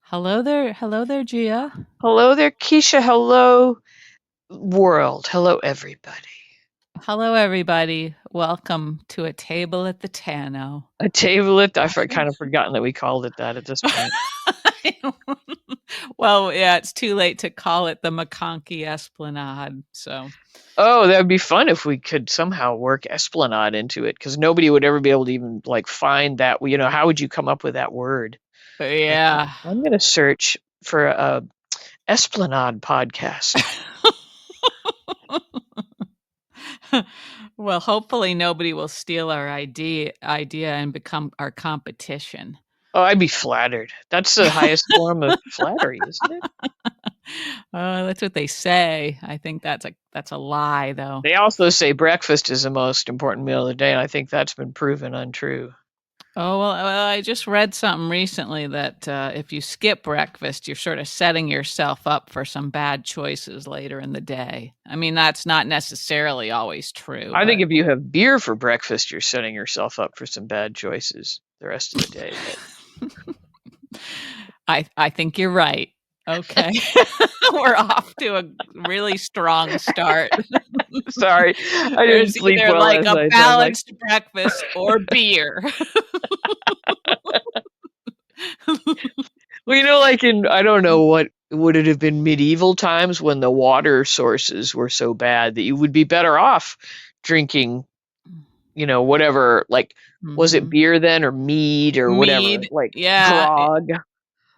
Hello there, Gia. Hello there, Keisha. Hello, world. Hello, everybody. Hello, everybody. Welcome to a table at the Tano. A table it. Kind of forgotten that we called it that at this point. Well, yeah, it's too late to call it the McConkey Esplanade. So, Oh, that would be fun if we could somehow work Esplanade into it, because nobody would ever be able to even find that. How would you come up with that word? Like, yeah. I'm going to search for a Esplanade podcast. Well, hopefully nobody will steal our idea and become our competition. Oh, I'd be flattered. That's the highest form of flattery, isn't it? That's what they say. I think that's a lie, though. They also say breakfast is the most important meal of the day, and I think that's been proven untrue. Oh, well, I just read something recently that if you skip breakfast, you're sort of setting yourself up for some bad choices later in the day. I mean, that's not necessarily always true, I think but if you have beer for breakfast, you're setting yourself up for some bad choices the rest of the day. I think you're right. Okay. We're off to a really strong start. Sorry, I didn't There's sleep either well like last a night, so I'm like, balanced breakfast or beer. well, I don't know what would it have been medieval times when the water sources were so bad that you would be better off drinking, whatever, was it Mhm. beer then or mead or whatever, Mead, like yeah. grog, like,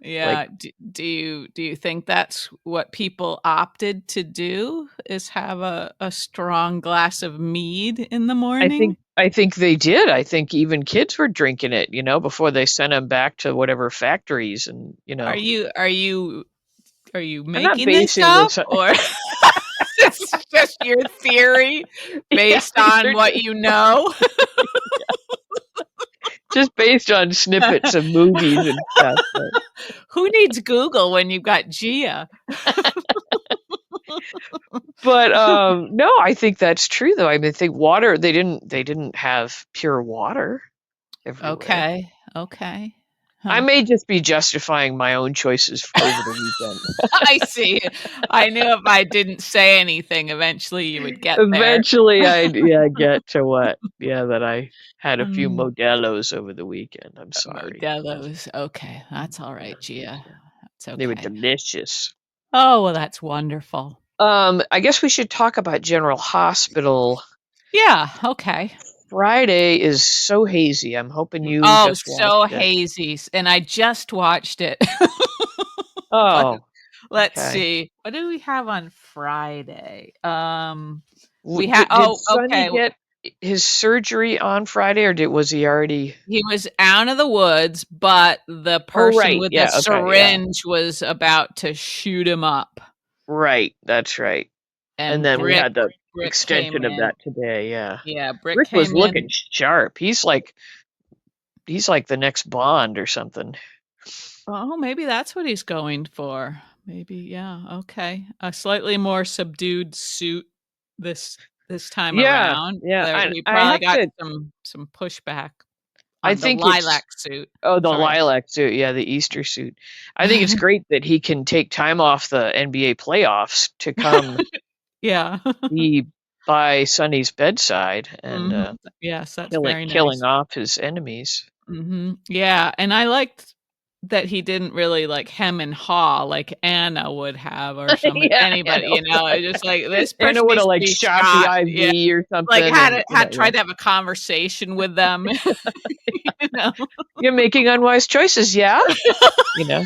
Yeah. Do you think that's what people opted to do, is have a strong glass of mead in the I morning? think I think they did. I think even kids were drinking it, before they sent them back to whatever factories and, Are you I'm not making this basing up, this on or this is just your theory yeah, based these on are what you know? just based on snippets of movies and stuff. Who needs Google when you've got Gia? But no, I think that's true though. I mean, I think water they didn't have pure water everywhere. Okay, okay. I Huh. may just be justifying my own choices over the weekend. I see. I knew if I didn't say anything, eventually you would get there. Eventually I'd get to that I had a few Mm. Modelo's over the weekend. I'm sorry. Modelo's. Okay, that's all right, Gia. That's They were okay. delicious. Oh, well, that's wonderful. I guess we should talk about General Hospital. Yeah, okay. Friday is so hazy. I'm hoping you Oh, just so watched it. hazy. And I just watched it. But Oh, let's okay. see. What do we have on Friday? We had, Did oh, Sonny okay. get his surgery on Friday, or was he already? He was out of the woods, but the Oh, person right. with the Yeah. Okay. Yeah. syringe was about to shoot him up. Right. That's right. And And then we Brick had the Brick came extension of in. that today. Yeah. Yeah, Brick Rick was came looking in. sharp. He's like the next Bond or something. Oh, maybe that's what he's going for. Maybe, yeah, okay. A slightly more subdued suit this this time Yeah. around. Yeah. There, I he I probably have got to. some pushback I on the think it's lilac suit. the Sorry. lilac suit. Yeah, the Easter suit. I think it's great that he can take time off the NBA playoffs to come Yeah. be by Sonny's bedside and Mhm. Yes, that's very killing nice. off his enemies. Mhm. Yeah, and I liked that he didn't really, like, hem and haw like Anna would have, or Yeah, I anybody, know. it's just like, "This Anna person would needs have to like be shot the shot." Yeah, IV or like, something, and had yeah, tried to have a conversation with them, you know? you're making unwise choices, yeah, yeah.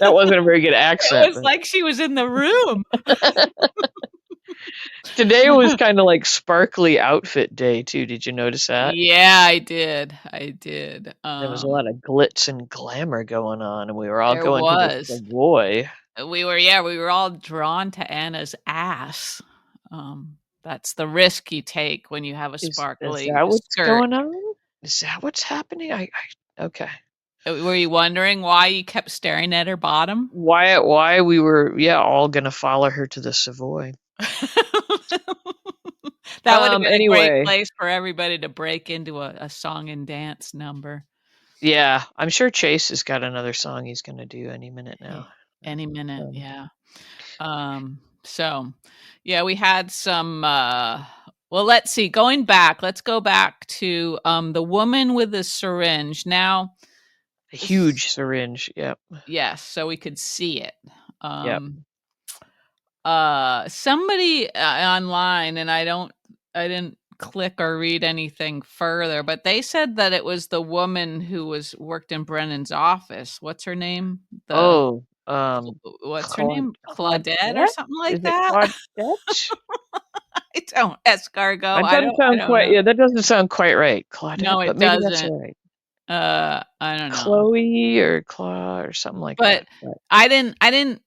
That wasn't a very good It accent, was but like she was in the room. today was kind of like sparkly outfit day too. Did you notice that? Yeah, I did, There was a lot of glitz and glamour going on, and we were all there going to the was. Savoy. We were all drawn to Anna's ass. That's the risk you take when you have a Is sparkly that what's skirt. going on? Is that what's happening? Okay. Were you wondering why you kept staring at her bottom? Why we were all gonna follow her to the Savoy. That would have been a great Anyway, place for everybody to break into a song and dance number. Yeah, I'm sure Chase has got another song he's gonna do any minute now. Any minute, Um, yeah. So yeah, we had some well, let's see, going back, let's go back to the woman with the syringe. Now, a huge syringe. Yep. yes, so we could see it. Yep. Um somebody online, and I didn't click or read anything further, but they said that it was the woman who was worked in Brennan's office. What's her name? The Oh, what's her name? Claudette or Claudette? something Is like it that? Claudette? I don't escargot. That doesn't I sound don't quite. know. Yeah, that doesn't sound quite right. Claudette, No, but it maybe that's doesn't. all right. I don't know. Chloe or Claw or something like But that. But I didn't I didn't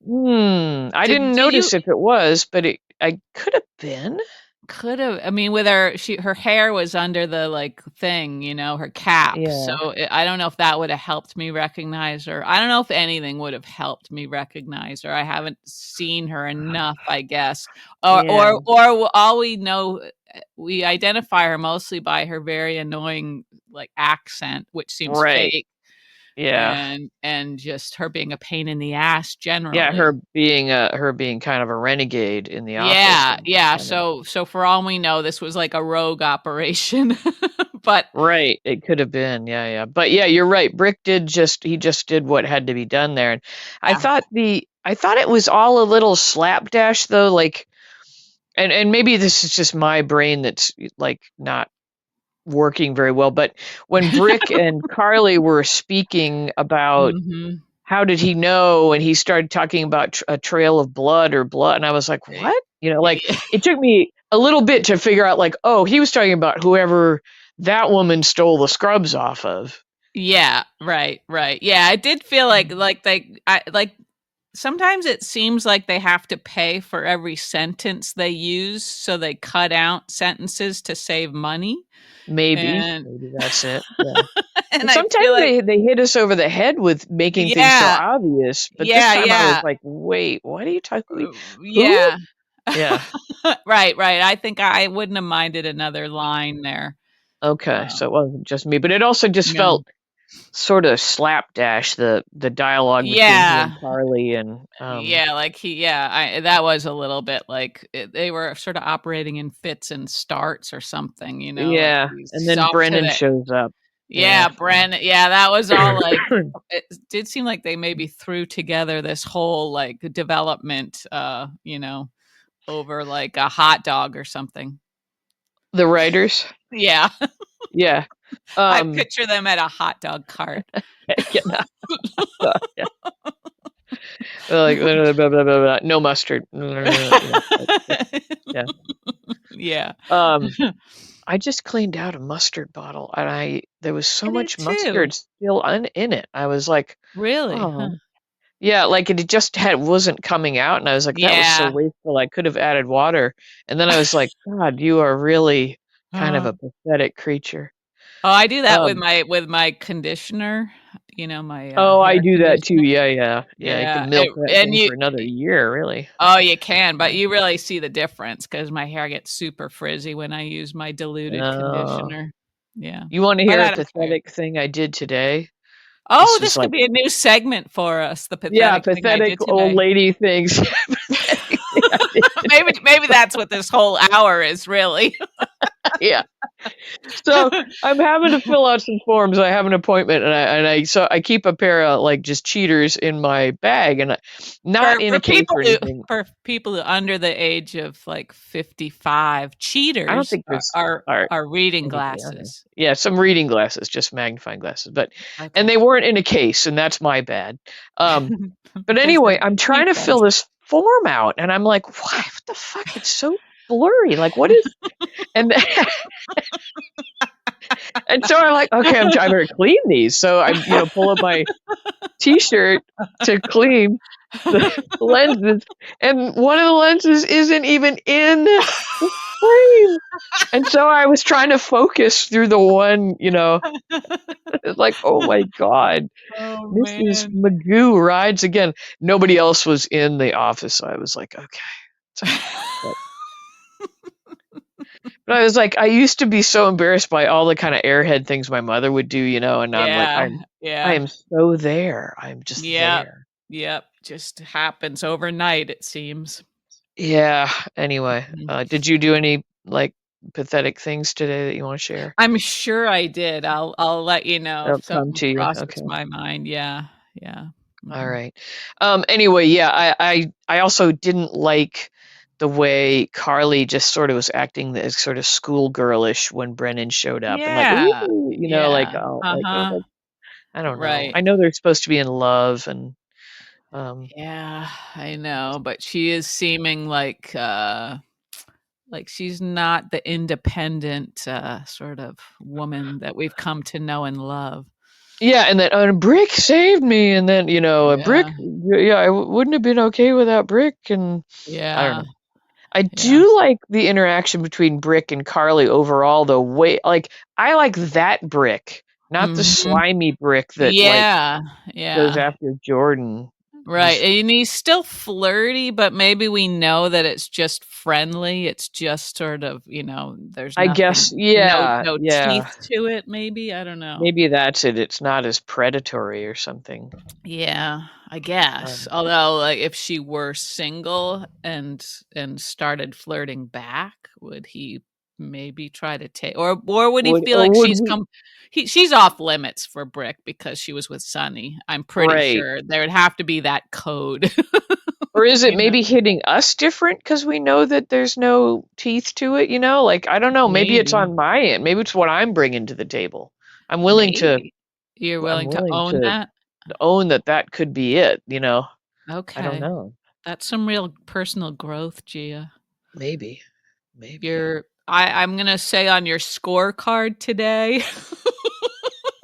did you notice if it was, but I could have been. could have, I mean, with her hair was under the, like, thing, her cap, so Yeah. I don't know if that would have helped me recognize her. I don't know if anything would have helped me recognize her. I haven't seen her enough, I guess. Yeah. All we know, we identify her mostly by her very annoying, like, accent, which seems Right. fake, Yeah. and just her being a pain in the ass Yeah, generally. her being kind of a renegade in the office Yeah, and yeah, kind of so for all we know, this was like a rogue operation, but right, it could have been. Yeah, yeah. But yeah, you're right. Brick did just he just did what had to be done there. And yeah. I thought it was all a little slapdash though, like and maybe this is just my brain that's like not working very well, but when Brick and Carly were speaking about Mhm. how did he know, and he started talking about a trail of blood or blood, and I was like, Eh, what? Like eh, it took me a little bit to figure out, like, oh, he was talking about whoever that woman stole the scrubs off of. yeah, right, right. Yeah, I did feel like Mm. sometimes it seems like they have to pay for every sentence they use, so they cut out sentences to save money, and Maybe that's it. Yeah. and And I feel sometimes like they hit us over the head with making things so yeah, obvious, but this yeah, time I was yeah, like, wait, what are you talking? Who? yeah. Yeah. Right, right. I think I wouldn't have minded another line there. Okay, so Um, it wasn't just me, but it also just no. felt sort of slapdash the dialogue between he and Yeah. Carly and Yeah, like I that was a little bit like they were sort of operating in fits and starts or something, like yeah, and he's then off to Brennan the shows up. Yeah. yeah, Bren, yeah, that was all like it did seem like they maybe threw together this whole like development, over like a hot dog or something. The writers. Yeah, Yeah. I Um picture them at a hot dog cart. yeah, yeah. Like blah, blah, blah, blah, blah, no mustard. Like, yeah. Yeah. Um I just cleaned out a mustard bottle and I there was so I did much too. mustard still in it. I was like, Really? Huh. "Oh." Yeah, like it just had wasn't coming out and I was like, "That was so Yeah. wasteful. I could have added water." And then I was like, "God, you are really kind of Uh, a pathetic creature." oh, I do that Um, with my conditioner, my, oh, I hair do that too. conditioner. Yeah, yeah. Yeah, you Yeah, can milk that and thing for another year, really. oh, you can, but you really see the difference because my hair gets super frizzy when I use my diluted Oh. conditioner. Yeah. You wanna But hear a I don't care. pathetic thing I did today? Oh, This was this could like be a new segment for us, the yeah, pathetic thing I pathetic did old today. lady things. Pathetic thing I did Maybe that's what this whole hour is really. yeah. So I'm having to fill out some forms. I have an appointment, so I keep a pair of like just cheaters in my bag, and not in a case or anything. For people who under the age of, like, 55, I don't cheaters think there's are are reading anybody on there. glasses. Yeah, some reading glasses, just magnifying glasses, and Okay. they weren't in a case, and that's my bad. But Because they're anyway, I'm trying cheap to fill ones. this form out, and I'm like, what the fuck? It's so blurry. Like, what is? And and so I'm like, okay, I better clean these. So I, pull up my T-shirt to clean the lenses, and one of the lenses isn't even in the frame. And so I was trying to focus through the one, it's like, oh my God, Oh, Mrs. man. Magoo rides again. Nobody else was in the office. So I was like, okay, it's okay. But But I was like, I used to be so embarrassed by all the kind of airhead things my mother would do, and now I'm like, Yeah, I yeah. am so there. I'm just Yep, there. yep, just happens overnight, it seems. Yeah. Anyway, Mhm. did you do any like pathetic things today that you want to share? I'm sure I did. I'll let you know That'll if come something to you. crosses Okay. my mind. Yeah, yeah. All Mhm. right. Anyway, yeah, I also didn't like the way Carly just sort of was acting as sort of schoolgirlish when Brennan showed up and like, Yeah, ooh, like, yeah, oh, like, oh, uh-huh, I don't know. right. I know they're supposed to be in love and Yeah, I know, but she is seeming like she's not the independent, sort of woman that we've come to know and love. yeah, and then a brick saved me, and then a brick, Yeah, yeah, wouldn't have been okay without brick, and I don't yeah, know. I yeah. do like the interaction between Brick and Carly overall, the way like I like that Brick, not the Mhm. slimy Brick that like Yeah, goes yeah. after Jordan. Right, He's and he's still flirty, but maybe we know that it's just friendly, it's just sort of, there's I guess, nothing yeah, no yeah. teeth to it, maybe, I don't know. Maybe that's it. It's not as predatory or something. Yeah, I guess, Um, although, like, if she were single and started flirting back, would he maybe try to take or would he would feel or like would we? she's off limits for Brick because she was with Sonny, I'm pretty Right. sure there would have to be that code, Or is it you know? maybe hitting us different because we know that there's no teeth to it? Like I don't know. Maybe it's Maybe, on my end. Maybe it's what I'm bringing to the table. I'm willing to. maybe. You're I'm willing to willing own to that? own that that could be it. I don't Okay. know. That's some real personal growth, Gia. Maybe. Maybe. I'm gonna say on your scorecard today,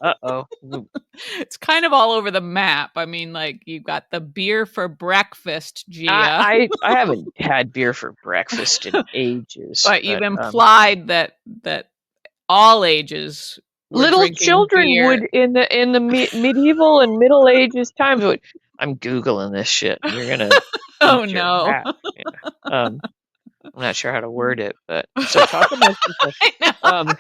Uh-oh. it's kind of all over the map. I mean, like, you got the beer for breakfast, I Gia, I I haven't had beer for breakfast in ages, but you've but implied that all ages were little drinking children beer. would in the medieval and Middle Ages times would. I'm googling this shit. You're gonna Oh, eat your no. hat. Yeah. Um, I'm not sure how to word it, but so talk amongst yourselves. I know. Um,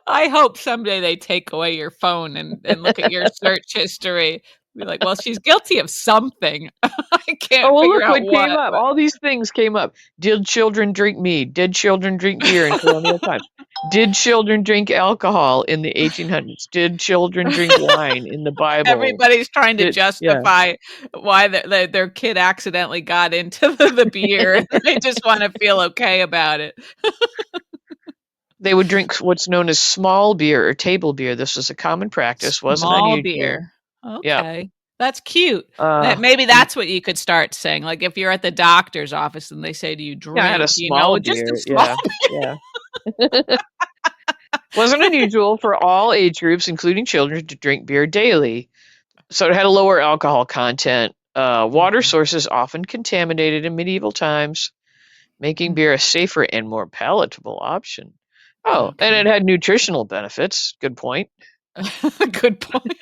I hope someday they take away your phone and look at your search history. Be like, "Well, she's guilty of something." I oh can't well, figure look out what came what, up. but All these things came up. Did children drink mead? Did children drink beer in colonial times? Did children drink alcohol in the 1800s? Did children drink wine in the Bible? everybody's trying to Yeah. justify why their kid accidentally got into the beer, and they just wanna feel okay about it. They would drink what's known as small beer or table beer. This was a common practice, wasn't Small unusual. beer. Yeah. Okay. That's cute. That Uh, maybe y- that's what you could start saying, like, if you're at the doctor's office and they say to you, yeah, I had a "Drink," small just a beer. small Yeah. Yeah. Wasn't unusual for all age groups, including children, to drink beer daily. So it had a lower alcohol content. Water Mhm, sources often contaminated in medieval times, making mhm. beer a safer and more palatable option. Oh, and Okay. it had nutritional benefits. Good point. Good point.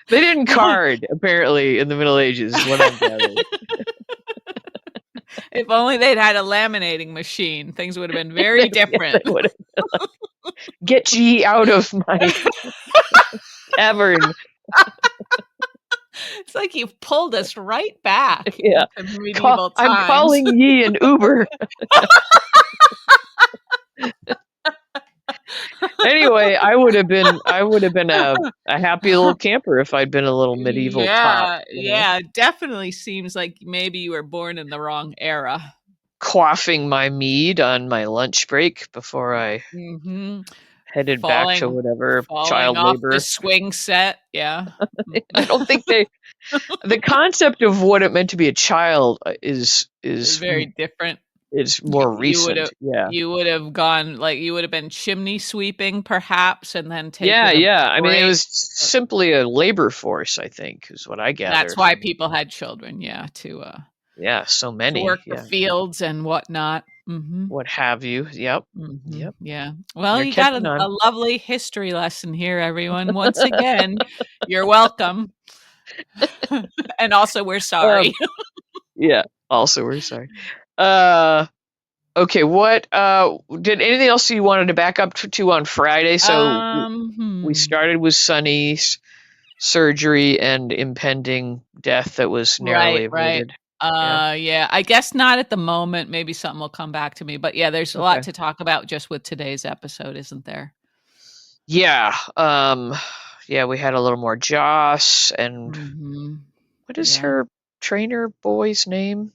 They didn't Well, card, apparently, in the Middle Ages, is what I'm gathering. if only they'd had a laminating machine, things would have been very Yes, they different. would have. Get ye out of my tavern. It's like you've pulled us right back Yeah. into medieval I'm times. calling ye an Uber. Anyway, I would have been a happy little camper if I'd been a little medieval tot, Yeah, yeah, definitely seems like maybe you were born in the wrong era. quaffing my mead on my lunch break before I Mhm. headed back to Falling whatever falling child off the labor. swing set, yeah. I Mhm. don't think the concept of what it meant to be a child Very different. is You more you would've recent. Yeah. you would've gone like, you would've been chimney sweeping perhaps and then Yeah, taken a yeah. I mean, it break. was simply a labor force, I think, is what I gather That's why from people had children, yeah, yeah, so to many. work the Yeah. fields and whatnot. Mhm. What have you. Yep. Mhm. Yep. Yeah. Well, You're you got catching a on. lovely history lesson here, everyone. Once again, you're welcome. And also, we're Um, sorry. Yeah. Also, we're sorry. Uh, okay. What? Did anything else you wanted to back up to on Friday? So we Hmm. started with Sonny's surgery and impending death that was narrowly Right, right. averted. Yeah. Yeah, I guess not at the moment. Maybe something will come back to me. But yeah, there's a lot Okay. to talk about just with today's episode, isn't there? Yeah. Yeah, we had a little more Joss and Mhm. what is Yeah. her trainer boy's name?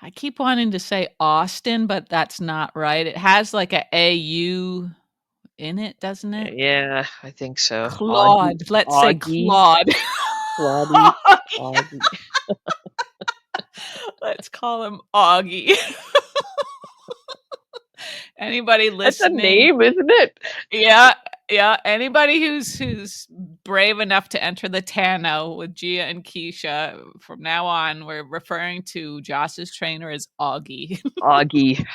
I keep wanting to say Austin, but that's not right. It has like a AU in it, doesn't it? Yeah, I think so. Augie, Claude. Let's say Augie, Claude. Claudie, Augie. Let's call him Augie. Anybody That's a listening? name, isn't it? Yeah, yeah. Anybody who's brave enough to enter the Tano with Gia and Keisha, from now on, we're referring to Joss's trainer as Augie. Augie,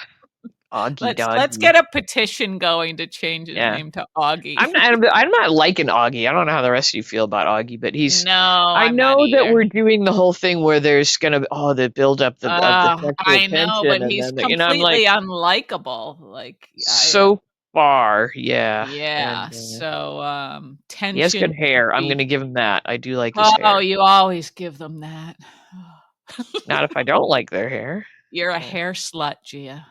Augie Let's Doggy. get a petition going to change his Yeah. name to Augie. I'm not liking Augie. I don't know how the rest of you feel about Augie, but he's. No, I I'm not know that either. we're doing the whole thing where there's gonna be the build up of the sexual I know, but tension, and he's then I'm completely like unlikable. Like I so far, yeah, yeah, and so he has good tension should hair. I'm be. gonna give him that. I do like his Oh, hair. you always give them that. Not if I don't like their hair. You're a Uh, hair slut, Gia.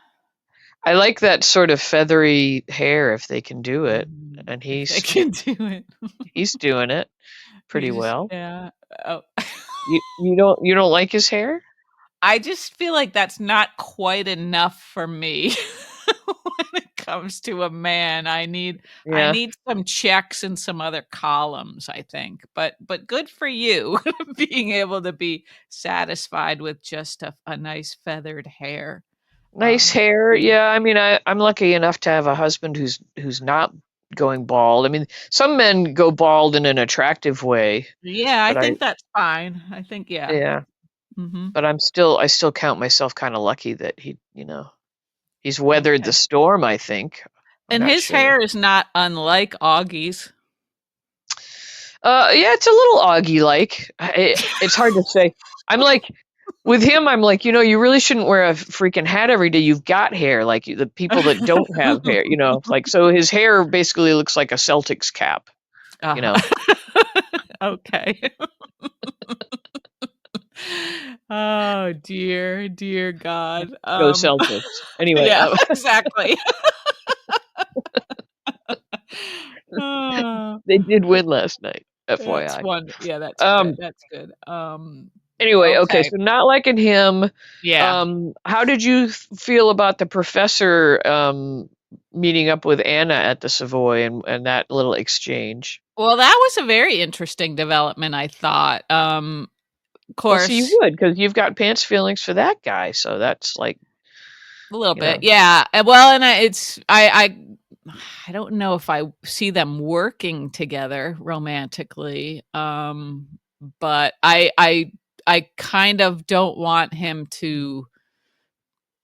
I like that sort of feathery hair if they can do it, Mhm. and If they he's can do it. he's doing it You pretty just well. yeah. Oh. You don't like his hair? I just feel like that's not quite enough for me when it comes to a man. I Yeah. need some checks and some other columns, I think. But good for you being able to be satisfied with just a nice feathered hair. Nice hair. Yeah. Yeah, I mean I'm lucky enough to have a husband who's not going bald. I mean, some men go bald in an attractive way, Yeah, I but think that's fine. I think yeah. yeah, Mhm. but I still count myself kind of lucky that he's weathered the Okay. storm, I think. I'm And not his sure. hair is not unlike Augie's. Yeah, it's a little Augie like. It's hard to say. I'm like with him, I'm like, you really shouldn't wear a freaking hat every day. You've got hair, like the people that don't have hair, like so his hair basically looks like a Celtics cap, you Uh-huh. know. Okay. Oh, dear, dear God. Go Celtics. Anyway, Yeah, exactly. Oh, they did win last night, that's FYI. one yeah, Um, that's good. anyway, okay, Okay. so not liking him. Yeah. How did you feel about the professor meeting up with Anna at the Savoy and that little exchange? Well, that was a very interesting development, I thought. Of Well, see, you course would because you've got pants feelings for that guy, so that's like, a little you bit, know, yeah. Well, and I don't know if I see them working together romantically, but I kind of don't want him to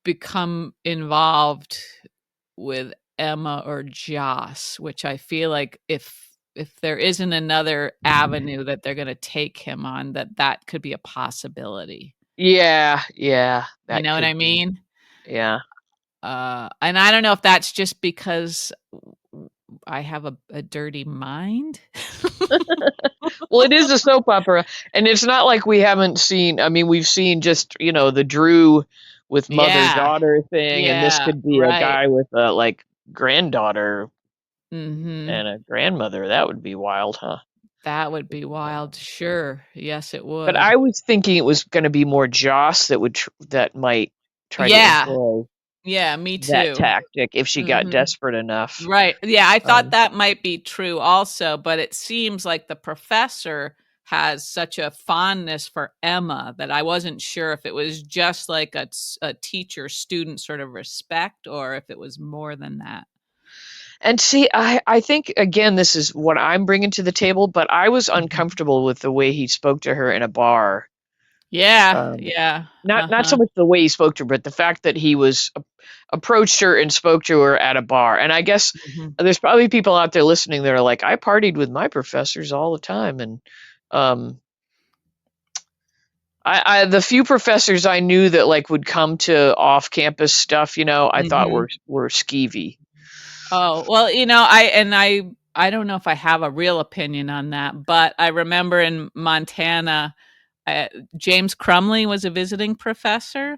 become involved with Emma or Joss, which I feel like if there isn't another avenue that they're going to take him on, that could be a possibility. yeah, yeah, You that know what I could be, mean? yeah. And I don't know if that's just because I have a dirty mind. Well, it is a soap opera, and it's not like we haven't seen. I mean, we've seen just the Drew with mother Yeah, daughter thing, and this yeah, could be a right. guy with a like granddaughter Mhm. and a grandmother. That would be wild, huh? That would be wild. Sure. Yes, it But would. I was thinking it was going to be more Joss that might try to Yeah. employ Yeah, me that too. tactic if she got Mhm. desperate enough. Right. Yeah, I thought Um, that might be true also, but it seems like the professor has such a fondness for Emma that I wasn't sure if it was just like a teacher student sort of respect or if it was more than that. and see, I think again, this is what I'm bringing to the table, but I was Mhm. uncomfortable with the way he spoke to her in a bar. Yeah, Um, yeah. not so Uh-huh. much the way he spoke to her, but the fact that he was approached her and spoke to her at a bar. And I guess Mhm. there's probably people out there listening that are like, I partied with my professors all the time, and um, The few professors I knew that like would come to off campus stuff, I thought Mhm. were skeevy. Oh, well, I don't know if I have a real opinion on that, but I remember in Montana, uh, James Crumley was a visiting professor.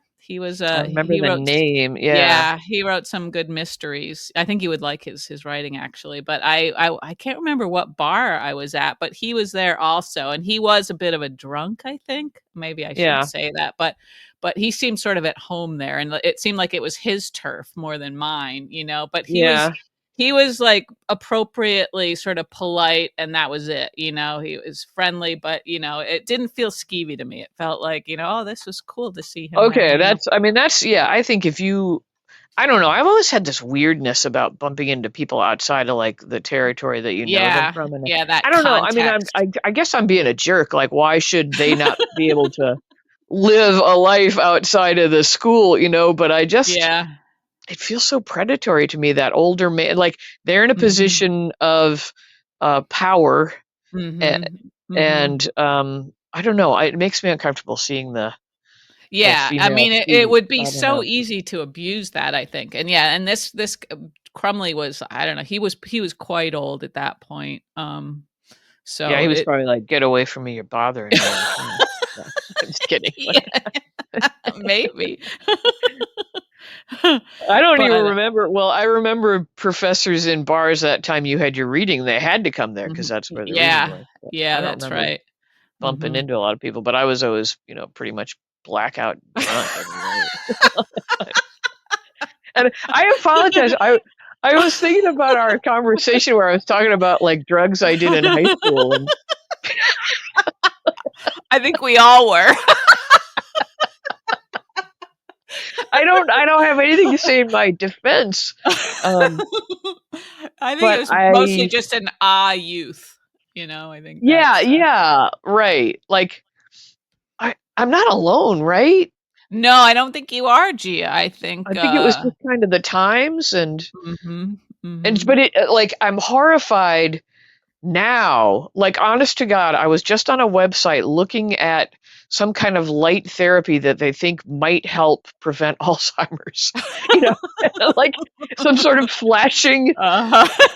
I remember He the wrote name. Yeah. yeah, he wrote some good mysteries. I think you would like his writing actually, but I can't remember what bar I was at, but he was there also, and he was a bit of a drunk, I think. Maybe I shouldn't Yeah. say that, but he seemed sort of at home there, and it seemed like it was his turf more than mine, but Yeah. he was like appropriately sort of polite, and that was it. He was friendly, but it didn't feel skeevy to me. It felt like, oh, this was cool to see him there, Okay, I mean yeah, I think if you I don't know, I've always had this weirdness about bumping into people outside of like the territory that you know them Yeah, from, and yeah, I that don't know. I mean, context. I guess I'm being a jerk. Like, why should they not be able to live a life outside of the school, But Yeah. it feels so predatory to me that older man, like they're in a Mhm. position of power, and, Mhm. Mhm. I don't know. It makes me uncomfortable seeing the Yeah, I female mean, it students. would be I don't so know. easy to abuse that, I think, and yeah, and this Crumley was, I don't know, he was quite old at that point, Yeah, so he was it probably like, "Get away from me, you're bothering me." Like, no, I'm just kidding. Yeah, maybe. I don't even But remember. Well, I remember professors in bars that time you had your reading. They had to come there because mhm, that's where the reading yeah, was. But yeah, I don't that's remember right. bumping Mhm. into a lot of people. But I was always, pretty much blackout drunk every night. And I apologize. I was thinking about our conversation where I was talking about like drugs I did in high school, and I think we all were. I don't have anything to say in my defense. Um, I think it but was mostly I just an youth, I think Yeah, that's, yeah, right. Like I'm not alone, right? No, I don't think you are, Gia. I I think, think it was just kind of the times mhm, and mhm, but it like I'm horrified now. Like honest to God, I was just on a website looking at some kind of light therapy that they think might help prevent Alzheimer's. You know, like some sort of flashing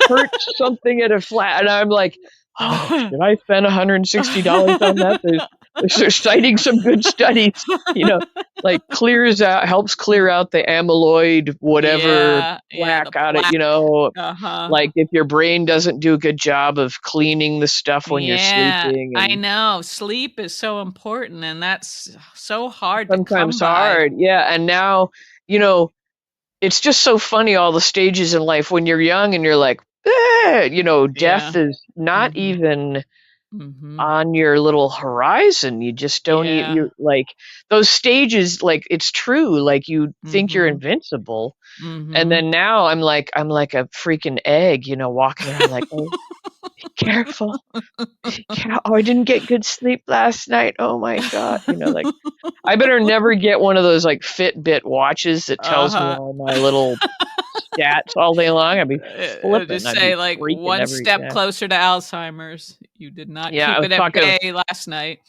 hurt something at a flat, and I'm like, oh, should I spend $160 on that? They're citing some good studies, you know, like helps clear out the amyloid, whatever Yeah, yeah, plaque the out it, plaque. Uh-huh. like if your brain doesn't do a good job of cleaning the stuff when you're Yeah, sleeping, I and know. Sleep is so important, and that's so hard to sometimes come by. hard. Yeah. And now, you know, it's just so funny all the stages in life when you're young and you're like, death Yeah. is not Mhm, even mhm. on your little horizon. You just don't Yeah. you're like those stages, like it's true, like you think you're Mhm, invincible. And mhm. then now I'm like a freaking egg, walking around like, oh, be careful. Oh, I didn't get good sleep last night. Oh my God. Like I better never get one of those like Fitbit watches that tells me Uh-huh. all my little stats all day long. I'd be It'll flipping. just I'd be say, like, freaking "1 every step day. closer to Alzheimer's. You did not Yeah, keep it at bay last night."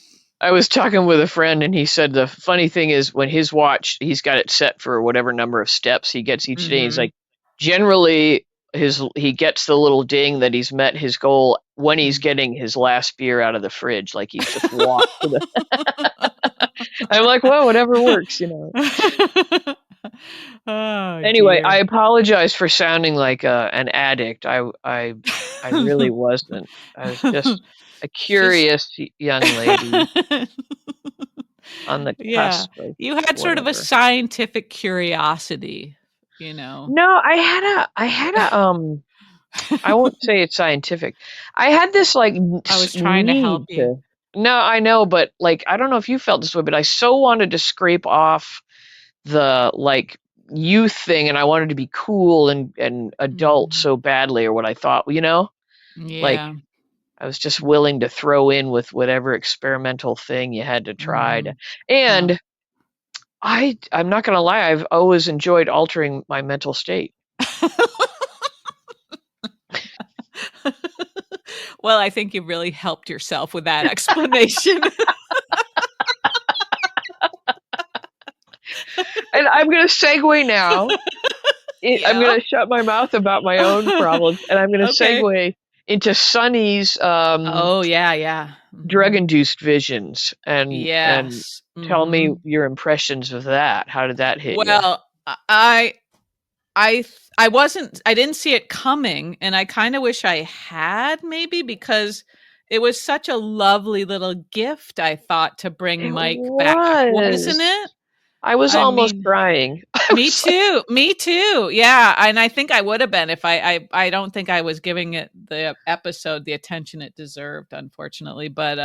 I was talking with a friend, and he said the funny thing is when his watch, he's got it set for whatever number of steps he gets each day. He's Mhm, like, generally, he gets the little ding that he's met his goal when he's mm. getting his last beer out of the fridge. Like he's just walked to the. I'm like, well, whatever works. Oh, Anyway, I dear. apologize for sounding like an addict. I really wasn't. I was just a Just curious young lady on the Yeah. cusp of You had sort of a whatever. scientific curiosity, you know? No, I had a I won't say it's scientific. I had this like I was trying to help need you. to. No, I know, but like I don't know if you felt this way, but I so wanted to scrape off the like youth thing, and I wanted to be cool and adult Mhm. so badly, or what I thought. Like Yeah. I was just willing to throw in with whatever experimental thing you had to try to. Mhm. Huh. And I'm not gonna lie, I've always enjoyed altering my mental state. Well, I think you really helped yourself with that explanation. I'm gonna segue now. I'm Yeah. gonna shut my mouth about my own problems, and I'm gonna Okay. segue into Sonny's Oh, yeah, yeah. drug-induced visions, and Yes. tell me your impressions of that. How did that hit you? Well, I didn't see it coming, and I kinda wish I had maybe because it was such a lovely little gift, I thought, to bring It Mike back, wasn't was. it? I was I almost mean crying. I me was like, too, me too, yeah, and I think I would have been if I don't think I was giving it the episode the attention it deserved, unfortunately, but,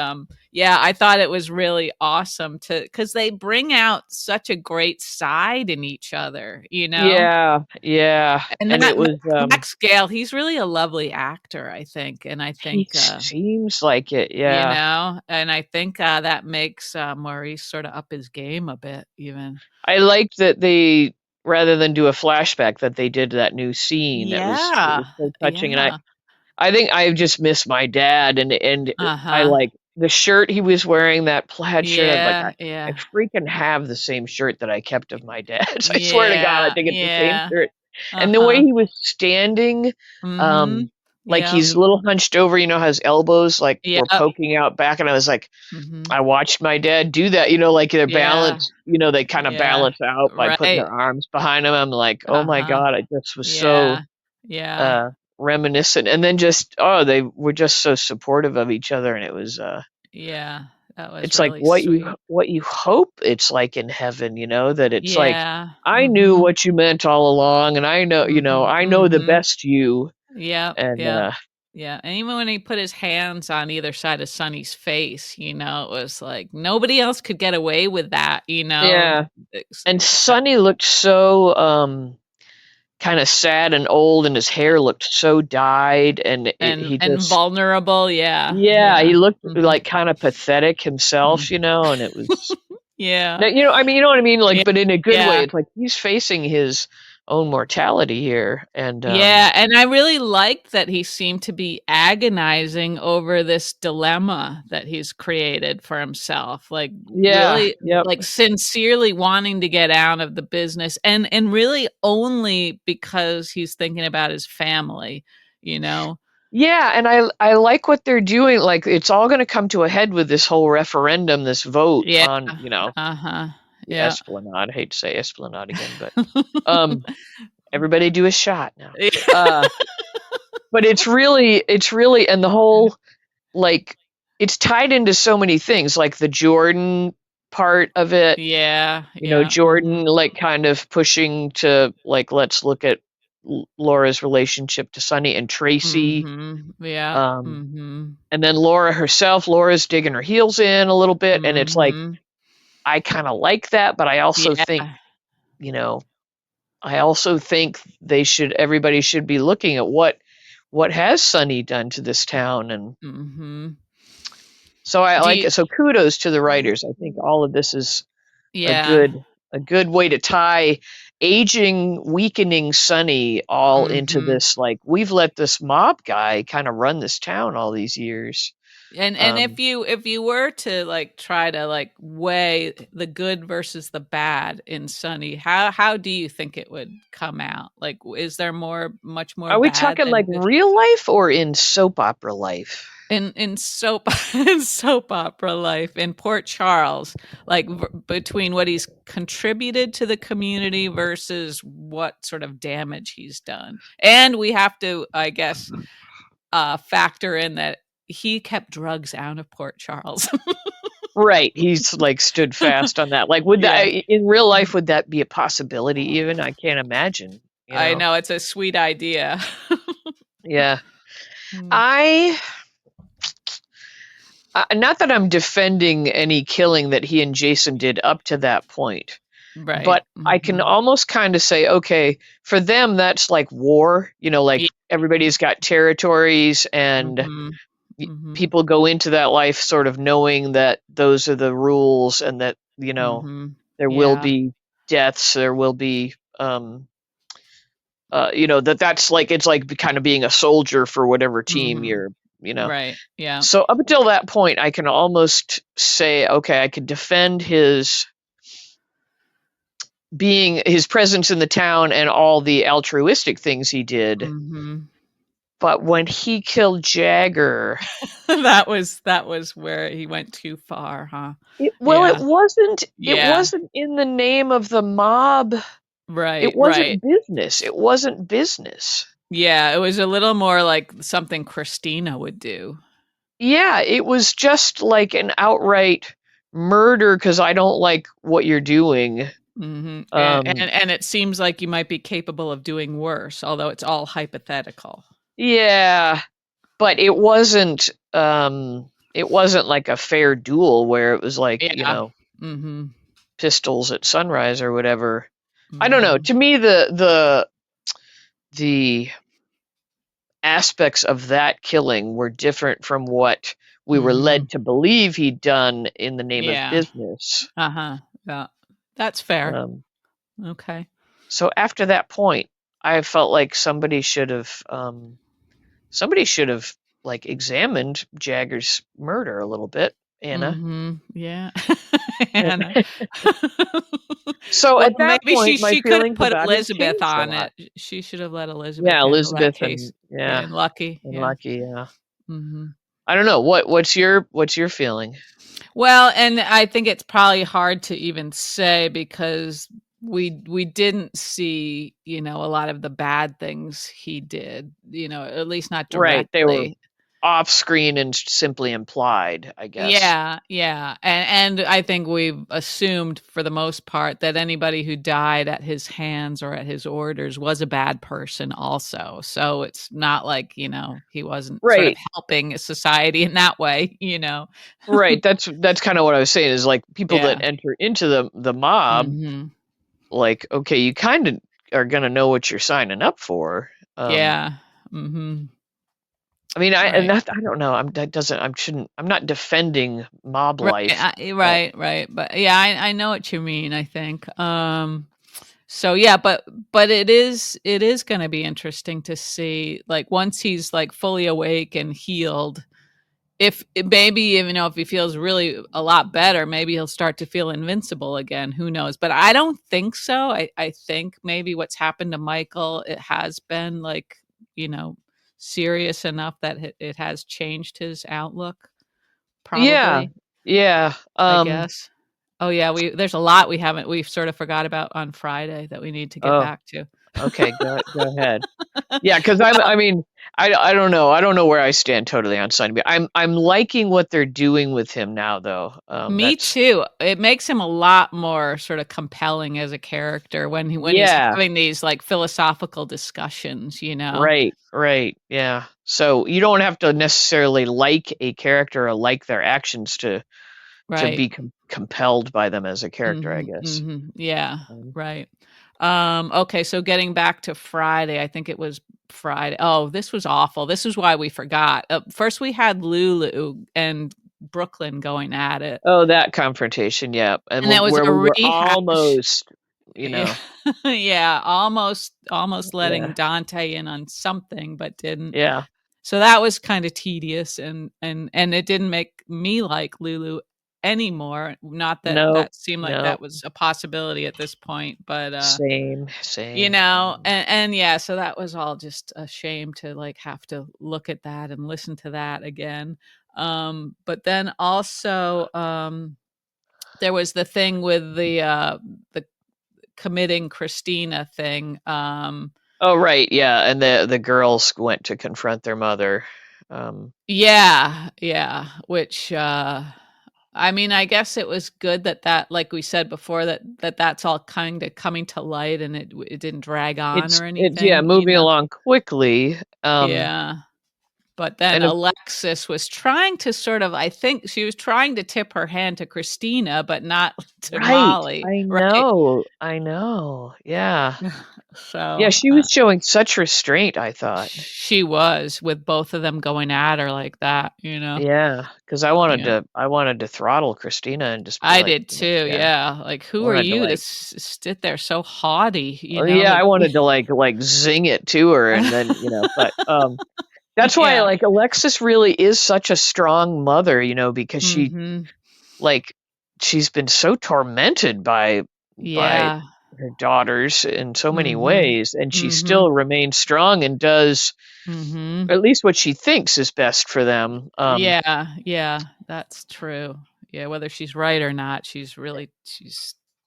yeah, I thought it was really awesome to because they bring out such a great side in each other, you know? yeah, yeah, And and that it was, Max Gail, he's really a lovely actor, I think, and I he think, seems like it, you yeah. know, and I think, that makes, Maurice sorta up his game a bit even. I liked that they rather than do a flashback, that they did that new scene. It was Yeah, so touching, and yeah. I think I just miss my dad, and I Uh-huh. like the shirt he was wearing, that plaid shirt. I'm like, Yeah, I yeah. freaking have the same shirt that I kept of my dad's. I swear to God, I Yeah, think it's the same yeah. shirt. And the way Uh-huh. he was standing, Mhm. um, like Yep, he's a little hunched over, how his elbows like were yep. poking out back, and I was like, Mhm. I watched my dad do that, like their Yeah, balance, they kind of yeah. balance out by putting Right. their arms behind them. I'm like, oh my Uh-huh. God, I just was so Yeah. Yeah. uh reminiscent. And then just, they were just so supportive of each other, and it was Yeah. That was it's like really sweet. what you hope it's like in heaven, that it's like, Yeah. I knew Mhm. what you meant all along, and Mhm. I know the Mhm. best you. Yep, And yep. Yeah, and even when he put his hands on either side of Sonny's face, it was like nobody else could get away with that, yeah, Ex and except Sonny looked so kind of sad and old, and his hair looked so dyed, and he and just, vulnerable, yeah, yeah, yeah. he looked Mhm, like kind of pathetic mhm. himself, and it was, Yeah, no, I mean, you know what I mean, like, yeah, but in a good way. yeah. It's like he's facing his own mortality here, and Yeah, and I really liked that he seemed to be agonizing over this dilemma that he's created for himself, like, yeah, really, yep, like, sincerely wanting to get out of the business and really only because he's thinking about his family, you know? yeah, and I like what they're doing. Like, it's all going to come to a head with this whole referendum, this vote Yeah, on, uh-huh, the yeah. Esplanade. I hate to say Esplanade again, but um, everybody do a shot now. Yeah, Uh, but it's really, and the whole, like, it's tied into so many things, like the Jordan part of it. yeah, yeah, Jordan, mhm, like, kind of pushing to, like, let's look at Laura's relationship to Sonny and Tracy. mhm, yeah, Um, mhm, and then Laura herself, Laura's digging her heels in a little bit, and it's like, mhm, I kind of like that, but I also think, yeah, you know, I also think everybody should be looking at what has Sonny done to this town. And mhm. so I Do like you it. So kudos to the writers. I think all of this is a Yeah. good a good way to tie aging, weakening Sonny all into Mhm. this, like, we've let this mob guy kind of run this town all these years. And Um, if you were to, like, try to, like, weigh the good versus the bad in Sunny, how do you think it would come out? Like, is there much more are we bad talking like than good? real life or in soap opera life? In soap in soap opera life in Port Charles, like, between what he's contributed to the community versus what sort of damage he's done. And we have to, I guess, factor in that he kept drugs out of Port Charles. Right, he's like stood fast on that. Like, would that Yeah. in real Mhm. life, would that be a possibility even? I can't imagine, you I know? know, it's a sweet idea. Yeah. Mm. I not that I'm defending any killing that he and Jason did up to that point, Right. but I can Mhm. almost kind of say, okay, for them that's like war, like Yeah. everybody's got territories, and Mhm. Mhm. people go into that life sort of knowing that those are the rules, and that, Mhm. there will Yeah. be deaths, there will be, that's like, it's like kind of being a soldier for whatever team Mhm. you're. Right. Yeah. So up until that point, I can almost say, okay, I could defend being his presence in the town and all the altruistic things he did. Mhm. But when he killed Jagger, That was where he went too far, huh? it Yeah. wasn't Yeah. in the name of the mob. It Right, right. wasn't business. It wasn't business. Yeah, it was a little more like something Kristina would do. Yeah, it was just like an outright murder because I don't like what you're doing. Mhm, Um, and it seems like you might be capable of doing worse, although it's all hypothetical. yeah, but it wasn't like a fair duel where it was like, Yeah. Mhm, pistols at sunrise or whatever. I don't know. mhm, To me, the aspects of that killing were different from what we were mhm. led to believe he'd done in the name of Yeah. business. Uh-huh. Yeah. That's fair. Um, Okay. so after that point, I felt like somebody should have like examined Jagger's murder a little bit, Anna. Mhm. Yeah. Hannah. So Well, at that maybe she point, my she could have feelings put about him Elizabeth changed a on lot. it. She should have let Elizabeth Yeah, handle that Elizabeth case. yeah, Yeah, and Lucky, and yeah. Lucky, yeah. Mhm. I don't know. What's your feeling? Well, and I think it's probably hard to even say because we didn't see, a lot of the bad things he did, at least not Right, they were directly. off screen and simply implied, I guess. Yeah, yeah, and I think we've assumed for the most part that anybody who died at his hands or at his orders was a bad person also. So it's not like, he wasn't sort of Right. helping society in that way. Right. That's kind of what I was saying is like people that Yeah. enter into the mob, Mhm. like, okay, you kind of are gonna know what you're signing up for. Yeah. Mhm. I mean, Right. I don't know. That doesn't. I shouldn't. I'm not defending mob Right, life, but right, but yeah, I know what you mean, I think. So yeah, but it is gonna be interesting to see, like, once he's, like, fully awake and healed, if maybe, if he feels really a lot better, maybe he'll start to feel invincible again, who knows? But I don't think so. I think maybe what's happened to Michael, it has been, like, you know, serious enough that it has changed his outlook, yeah, probably. yeah. I guess. Oh, yeah, there's a lot we've sort of forgot about on Friday that we need to get Oh, back to. okay. Go ahead. Yeah, because Well, I mean, I don't know. I don't know where I stand totally on Sonny. But I'm liking what they're doing with him now, though. me That's too. It makes him a lot more sort of compelling as a character when he's yeah. having these, like, philosophical discussions. Right, right, yeah. So you don't have to necessarily like a character or like their actions to Right. be compelled by them as a character, I Mhm, guess. mhm. Yeah, Um, right. Okay, so getting back to Friday, I think it was Friday. Oh, this was awful. This is why we forgot. First we had Lulu and Brooklyn going at it, oh, that confrontation, yeah, and and that was where a we were rehash. almost, you Yeah, know, yeah, almost letting yeah, Dante in on something, but didn't. yeah, So that was kinda tedious, and it didn't make me like Lulu anymore. Not that nope, that seemed like that nope, was a possibility at this point, but, same. and yeah, so that was all just a shame to, like, have to look at that and listen to that again. But then also, there was the thing with the committing Christina thing. Oh, right, yeah, and the girls went to confront their mother. Um, Yeah, yeah, which, I mean, I guess it was good that like we said before, that's all kinda coming to light and it didn't drag on or it's yeah, anything. moving along quickly. Yeah. But then And of Alexis was trying to sort of, I think she was trying to tip her hand to Christina, but not to right, Molly, right? I know, yeah. Yeah, So, she was showing such restraint, I thought. she was with both of them going at her like that. Yeah, because Yeah. I wanted to throttle Christina and just be I like, did too, yeah, yeah. Like, I who are wanted to you to like sit there so haughty, oh, yeah, like I wanted to like zing it to her and then, but, that's why, Yeah. like, Alexis really is such a strong mother, because Mhm. like, she's been so tormented by Yeah. her daughters in so many Mhm. ways, and she Mhm. still remains strong and does Mhm. at least what she thinks is best for them. Yeah, yeah, that's true. Yeah, whether she's right or not, she's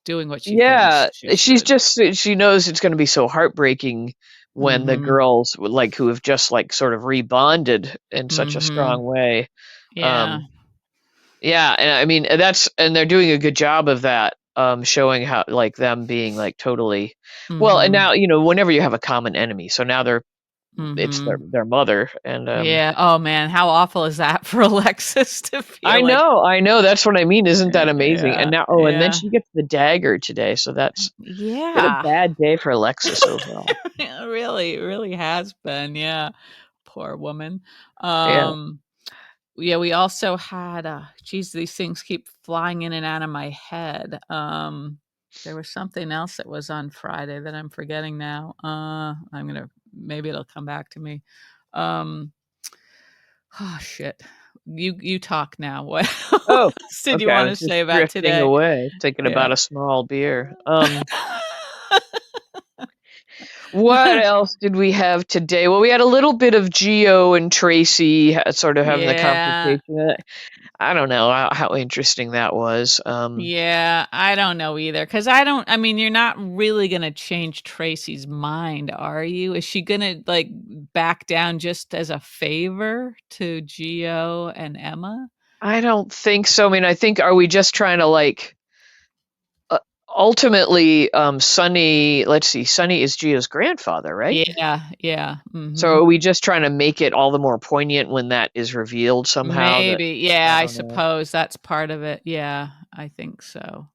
doing what she thinks Yeah, she should. she knows it's going to be so heartbreaking when the Mhm. girls like who have just like sort of rebonded in such a Mhm. strong way. Yeah. Um, yeah, and I mean and they're doing a good job of that, showing how like them being like totally well, and Mhm. now whenever you have a common enemy, so now it's Mhm. their mother, and Yeah. Oh, man, how awful is that for Alexis to feel like I know, that's what I mean. Isn't that amazing? And yeah, now, oh, and then yeah. she gets the dagger today, so that's been a Yeah. bad day for Alexis overall. It really has been, yeah. Poor woman. Yeah. Um, yeah, we also had, geez, these things keep flying in and out of my head. There was something else that was on Friday that I'm forgetting now. Maybe it'll come back to me. Um, oh shit. You talk now. What Oh, else did you okay. I want was to just say about drifting today? away, thinking Yeah. about a small beer. What else did we have today? Well, we had a little bit of Geo and Tracy sort of having the Yeah. confrontation. I don't know how interesting that was. Yeah, I don't know either, because I mean, you're not really gonna change Tracy's mind, are you? Is she gonna, like, back down just as a favor to Gio and Emma? I don't think so. I mean, I think are we just trying to like uh, ultimately Sonny, let's see, Sonny is Geo's grandfather, right? Yeah, yeah, So are mhm. we just trying to make it all the more poignant when that is revealed somehow that Maybe, yeah, I I don't know. suppose that's part of it. Yeah, I think so.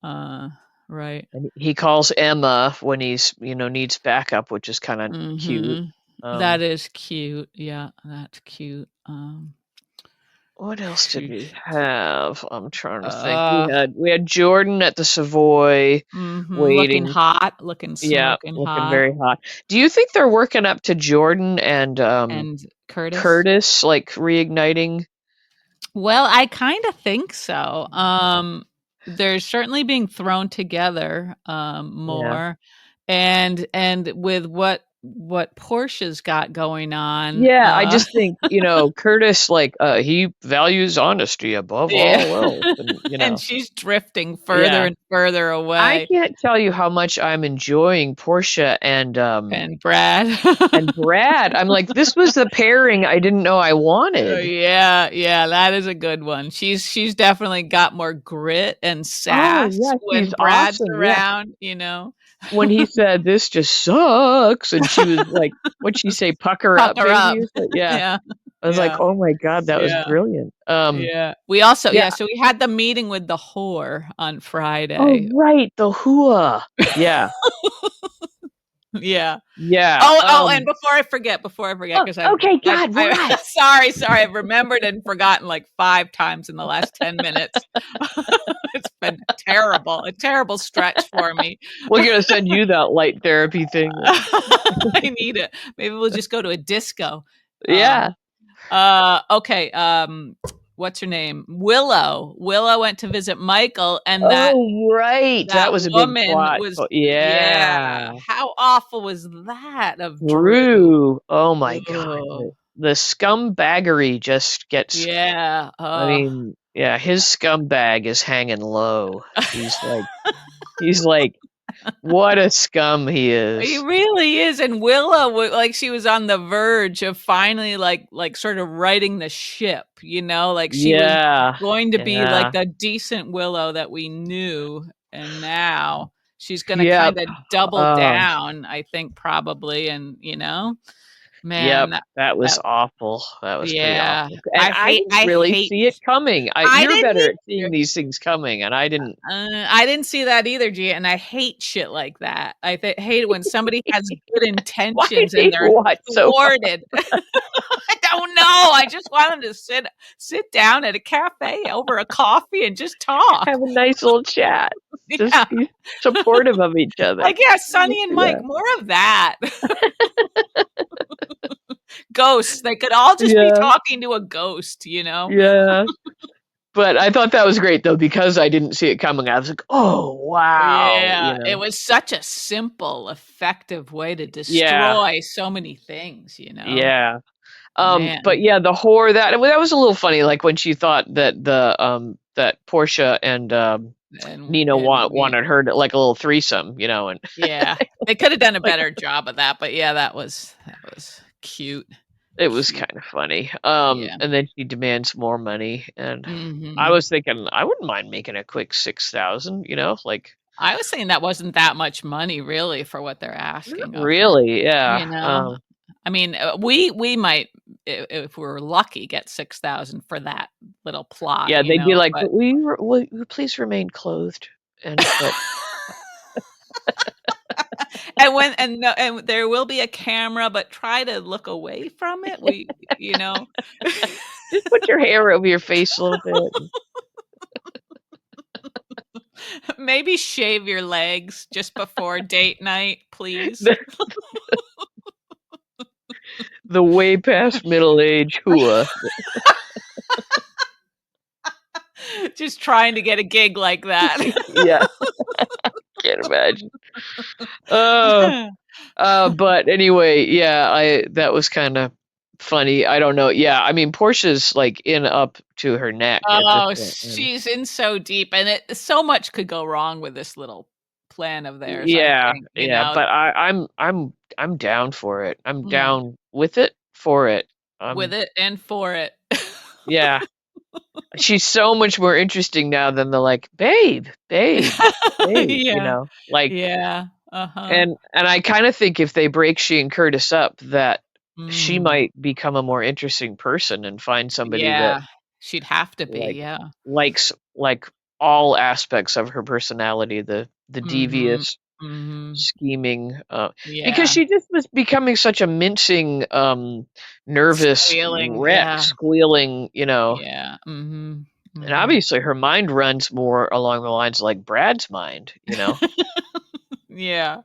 Uh, right. And he calls Emma when he's, needs backup, which is kind of cute. Mhm. That Um, is cute. Yeah, that's cute. what else did we Sheesh. have? I'm trying to think. Uh We had Jordan at the Savoy Mhm, looking waiting. hot, looking Yeah, smoking looking hot. very hot. Do you think they're working up to Jordan and And Curtis? Curtis like reigniting? Well, I kinda think so. They're certainly being thrown together, Yeah. more, and with what Portia's got going on, Yeah, I just think, Curtis like he values honesty above yeah, all else and and she's drifting further yeah. and further I away, can't tell you how much I'm enjoying Portia and Brad. and Brad. I'm like, this was the pairing I didn't know I wanted. Yeah, yeah, that is a good one. She's definitely got more grit and Oh, sass yeah, she's when Brad's awesome. Yeah. around, you know? When he said this just sucks and she was like, what'd she say, pucker Puck up, her up. baby? Or so, yeah. Yeah, I was like, yeah, oh my God, that was yeah, brilliant. yeah. We also Yeah. yeah, so we had the meeting with the whore on Oh, Friday. right, the hua. Yeah. Yeah. Yeah. Oh, and before I forget, Oh, because okay, God, I what? sorry, I've remembered and forgotten like 5 times in the last 10 minutes. It's been terrible, a terrible stretch for me. We're gonna send you that light therapy thing. I need it. Maybe we'll just go to a disco. Yeah. Okay, what's her name? Willow. Willow went to visit Michael, and Oh, right. That that was a big woman plot. was Oh, yeah, yeah. how awful was that of Drew? Drew. Oh my God. Ugh. The scumbaggery just gets, Yeah, I mean, yeah, his scumbag is hanging low. He's like, what a scum he he is. really is, and Willow like, she was on the verge of finally, like, sort of righting the ship, like, she was Yeah. going to be, like, Yeah. the decent Willow that we knew, and now she's gonna Yep. kinda double Oh, down, I think, probably, and, man, yep. That was that awful. That was pretty yeah, awful. And I didn't I really hate see it coming. I You're didn't better at either. seeing these things coming, and I didn't. I didn't see that either, Gia, and I hate shit like that. Hate it when somebody has good Why intentions do and you they're watch so much? thwarted. I don't know. I just want them to sit down at a cafe over a coffee and just talk. Have a nice little chat. Just Yeah. be supportive of each other. Like, yeah, Sonny and Mike, Yeah. more of that. Ghosts. They could all just be Yeah. talking to a ghost, you know? Yeah. But I thought that was great though because I didn't see it coming. I was like, "Oh, wow," Yeah, it was such a simple, effective way to Yeah, destroy so many things, yeah. But Man, yeah, the horror that was a little funny, like when she thought that that Portia and Nina we wanted her to like a little threesome, and yeah, they could have done a better job of that, but yeah, that was cute, it was cute. kind of funny. Yeah. And then she demands more money, and I Mhm. was thinking I wouldn't mind making a quick 6,000, like I was saying that wasn't that much money really for what they're not asking of her, really, yeah. you know? I mean, we might, if we're lucky, get 6,000 for that little plot, Yeah, they'd be like, but "But will you please remain clothed?" But and when and no and there will be a camera, but try to look away from it. We you know? just put your hair over your face a little bit. Maybe shave your legs just before date night, please. The, the way past middle age hua. Just trying to get a gig like that. Yeah, can't imagine. Uh, but anyway, yeah, I that was kind of funny. I don't know. Yeah, I mean, Portia's like in up to her neck at this Oh, point. And she's in so deep, and so much could go wrong with this little plan of theirs, I yeah, think, yeah, but I'm down for it. I'm Mm, down with it for it. with it and for it. Yeah, she's so much more interesting now than the like, babe, babe, Yeah, like, yeah, uh-huh. and I kind of think if they break she and Curtis up, that she Mm, might become a more interesting person and find somebody that yeah, she'd have to be, like yeah. likes like all aspects of her personality, the Mhm, devious, mhm, scheming, because yeah. she just was becoming such a mincing, nervous Squealing, wreck, yeah, squealing, yeah, mhm, and mhm. obviously her mind runs more along the lines of like Brad's mind. Yeah.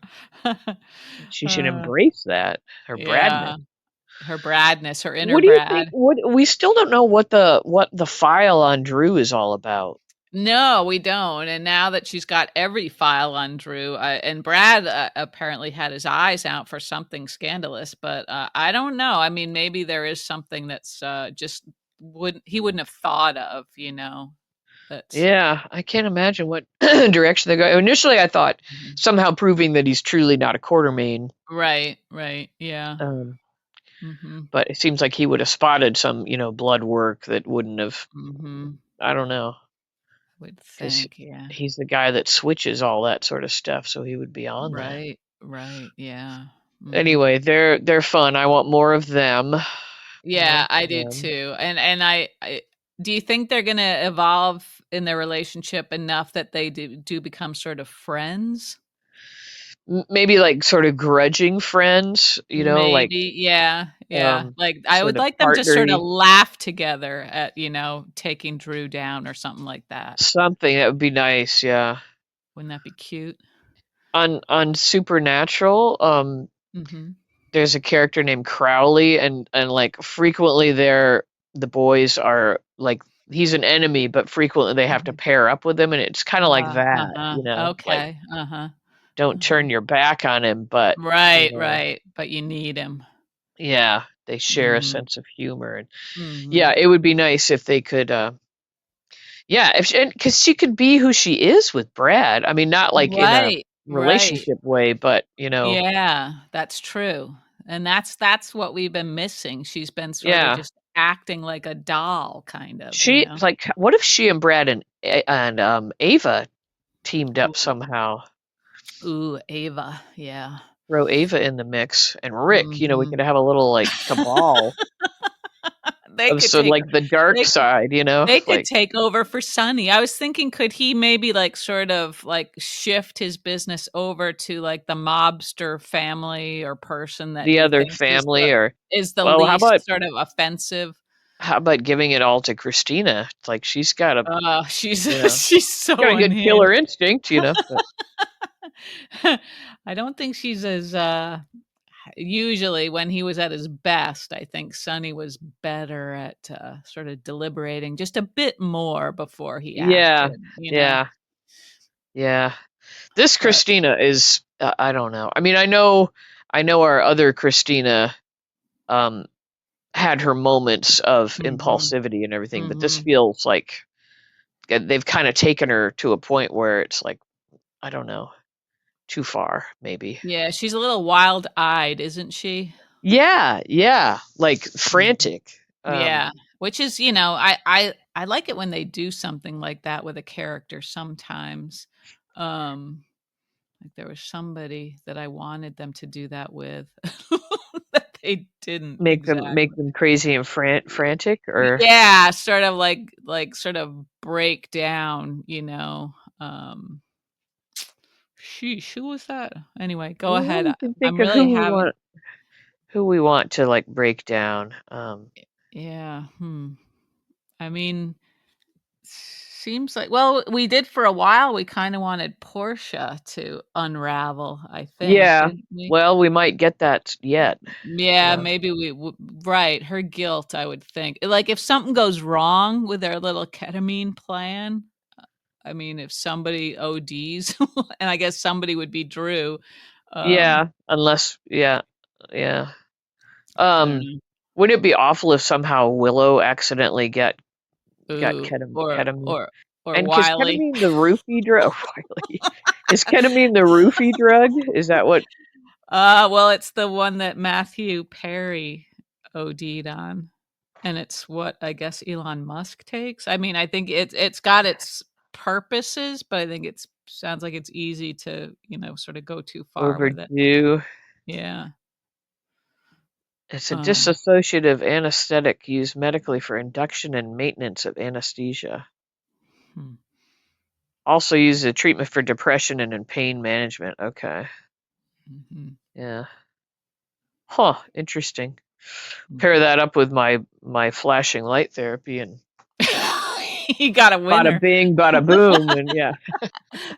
She should Uh, embrace that, her Bradness. yeah, her Bradness, her inner What do you think? Brad. What we still don't know what the file on Drew is all about. No, we don't, and now that she's got every file on Drew, and Brad, apparently had his eyes out for something scandalous, but, I don't know, I mean, maybe there is something that's, just wouldn't have thought of, that's Yeah, I can't imagine what direction they go. Initially, I thought Mhm. somehow proving that he's truly not a Quartermain, Right, right, yeah, um, mhm, but it seems like he would have spotted some, blood work that wouldn't have. mhm, I don't know, would because think, yeah. he's the guy that switches all that sort of stuff, so he would be on that. Right, right, yeah, mhm. Anyway, they're fun. I want more of them. More Yeah, of I do them. too, and I do you think they're gonna evolve in their relationship enough that they do become sort of friends? Maybe like sort of grudging friends, like Maybe, yeah, yeah, like, I sort would of like them to sorta partnery. laugh together at, taking Drew down or something like that. Something that would be nice, yeah. Wouldn't that be cute? On Supernatural, Mhm, there's a character named Crowley, and like frequently the boys are like he's an enemy, but frequently they have to mhm. pair up with him, and it's kind of like that, Uh-huh, like okay, uh-huh, don't uh-huh. turn your back on him, but Right, right, but you need him. yeah, they share a Mhm, sense of humor, and yeah, mhm. it would be nice if they could, yeah, if because she could be who she is with Brad. I mean, not like in a Right, right. relationship way, but Yeah, that's true, and that's what we've been missing. She's been sorta yeah. just acting like a doll, kind of, She like what if she and Brad and Ava teamed up Ooh, somehow? ooh, Ava, yeah. Throw Ava in the mix and Rick, we could Mhm. have a little like cabal They of could so take like the dark they could side, they could like take over for Sonny. I was thinking, could he maybe, like, sort of, like, shift his business over to, like, the mobster family or person that the he other thinks family or is the well, least sort of offensive? how about giving it all to Christina? It's like she's got a Oh, she's you know, she's got so a good killer unhinged. instinct, but I don't think she's as, usually when he was at his best, I think Sonny was better at sort of deliberating just a bit more before he Yeah, acted, you know. yeah, yeah. This But Kristina is, I don't know. I mean, I know our other Kristina um, had her moments of mhm, impulsivity and everything, but this mhm. feels like they've kind of taken her to a point where it's like, I don't know, too far, maybe. Yeah, she's a little wild-eyed, isn't she? Yeah, yeah, like Mhm. frantic. Yeah, which is, I like it when they do something like that with a character sometimes. Um, like there was somebody that I wanted them to do that with that they didn't Make exactly. them crazy and frantic, or Yeah, sort of sort of break down, um sheesh, who was that? Anyway, go well, ahead. we can think I'm of really having who we want to like break down. yeah, I mean, seems like well, we did for a while, we kinda wanted Portia to unravel, I think, Yeah. didn't we? Well, we might get that yet. Yeah, Yeah. maybe we w right, her guilt, I would think. Like, if something goes wrong with their little ketamine plan, I mean, if somebody ODs, and I guess somebody would be Drew, Yeah, unless yeah. Yeah. I don't Um know. wouldn't it be awful if somehow Willow accidentally got Ooh, ketamine? or And is Wiley. ketamine the roofie drug? Riley. Is ketamine the roofie drug? Is that what Well, it's the one that Matthew Perry OD'd on, and it's what I guess Elon Musk takes. I mean, I think it's got its purposes, but I think it's sounds like it's easy to, sort of go too far with it. overdue? Yeah. It's a Um, dissociative anesthetic used medically for induction and maintenance of anesthesia. hmm, Also used as a treatment for depression and in pain management. Okay. mhm, Yeah. Huh, interesting. Pair mhm. that up with my flashing light therapy and You got a bada winner, bing, bada boom, and yeah.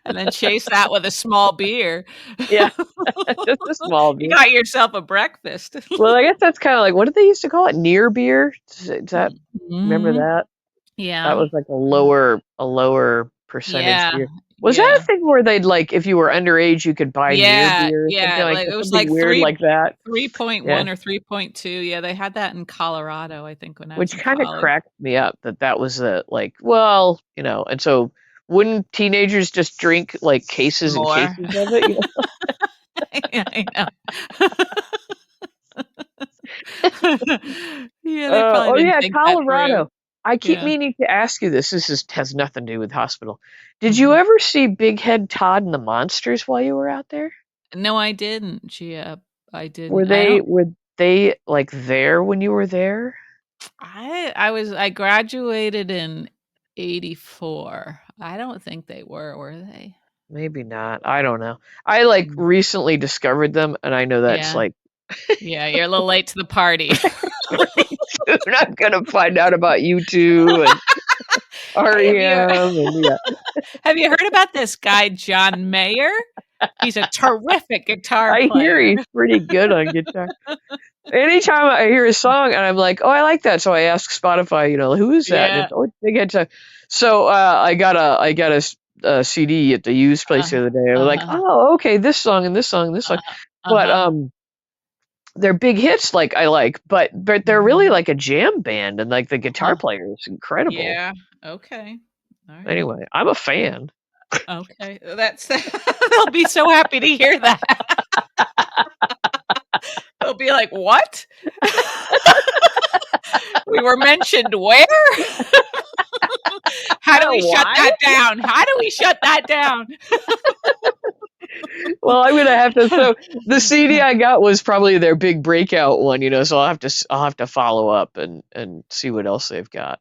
and then chase that with a small beer. Yeah, just a small You beer. got yourself a breakfast. Well, I guess that's kinda like what did they used to call it? Near beer? Is that remember Mhm. that? That Yeah. was like a lower percentage Yeah. beer. Was that a Yeah. thing where they'd like if you were underage, you could buy near Yeah, beer or something yeah, like like, that? it was Something like weird like that? 3.1 Yeah. or 3.2, yeah, they had that in Colorado, I think, when I was Which in kinda college. cracked me up that that was a like, well, and so wouldn't teenagers just drink like cases and More. cases of it, Yeah, I know. Yeah, they probably Oh didn't yeah, think that through. Colorado. I keep Yeah. meaning to ask you this. Has nothing to do with hospital. Did you Mhm. ever see Big Head Todd and the Monsters while you were out there? No, I didn't, yeah, I didn't. Were they like there when you were there? I graduated in '84. I don't think they were they? Maybe not. I don't know. I like Mm. recently discovered them, and I know that's Yeah. like Yeah, you're a little late to the party. pretty soon. I'm gonna find out about U2 and Hey, REM, and yeah. have you heard about this guy, John Mayer? He's a terrific guitar I hear player. he's pretty good on guitar. Anytime I hear a song and I'm like, "Oh, I like that," so I ask Spotify, who is that? And Yeah. it's always Big Head Todd. So I got a CD at the used place the Uh-huh. other day. I was like, Uh-huh. "Oh, okay, this song and this song and this song," Uh-huh. but Uh-huh. they're big hits, like I like, but they're really Mhm. like a jam band, and like the guitar Huh. player is incredible. Yeah. Okay. Alright. Anyway, I'm a fan. Okay. That's they'll be so happy to hear that. They'll be like, "What? We were mentioned where? How do we shut Why? that down? How do we shut that down?" Well, I'm gonna have to. So the CD I got was probably their big breakout one, so I'll have to follow up and see what else they've got.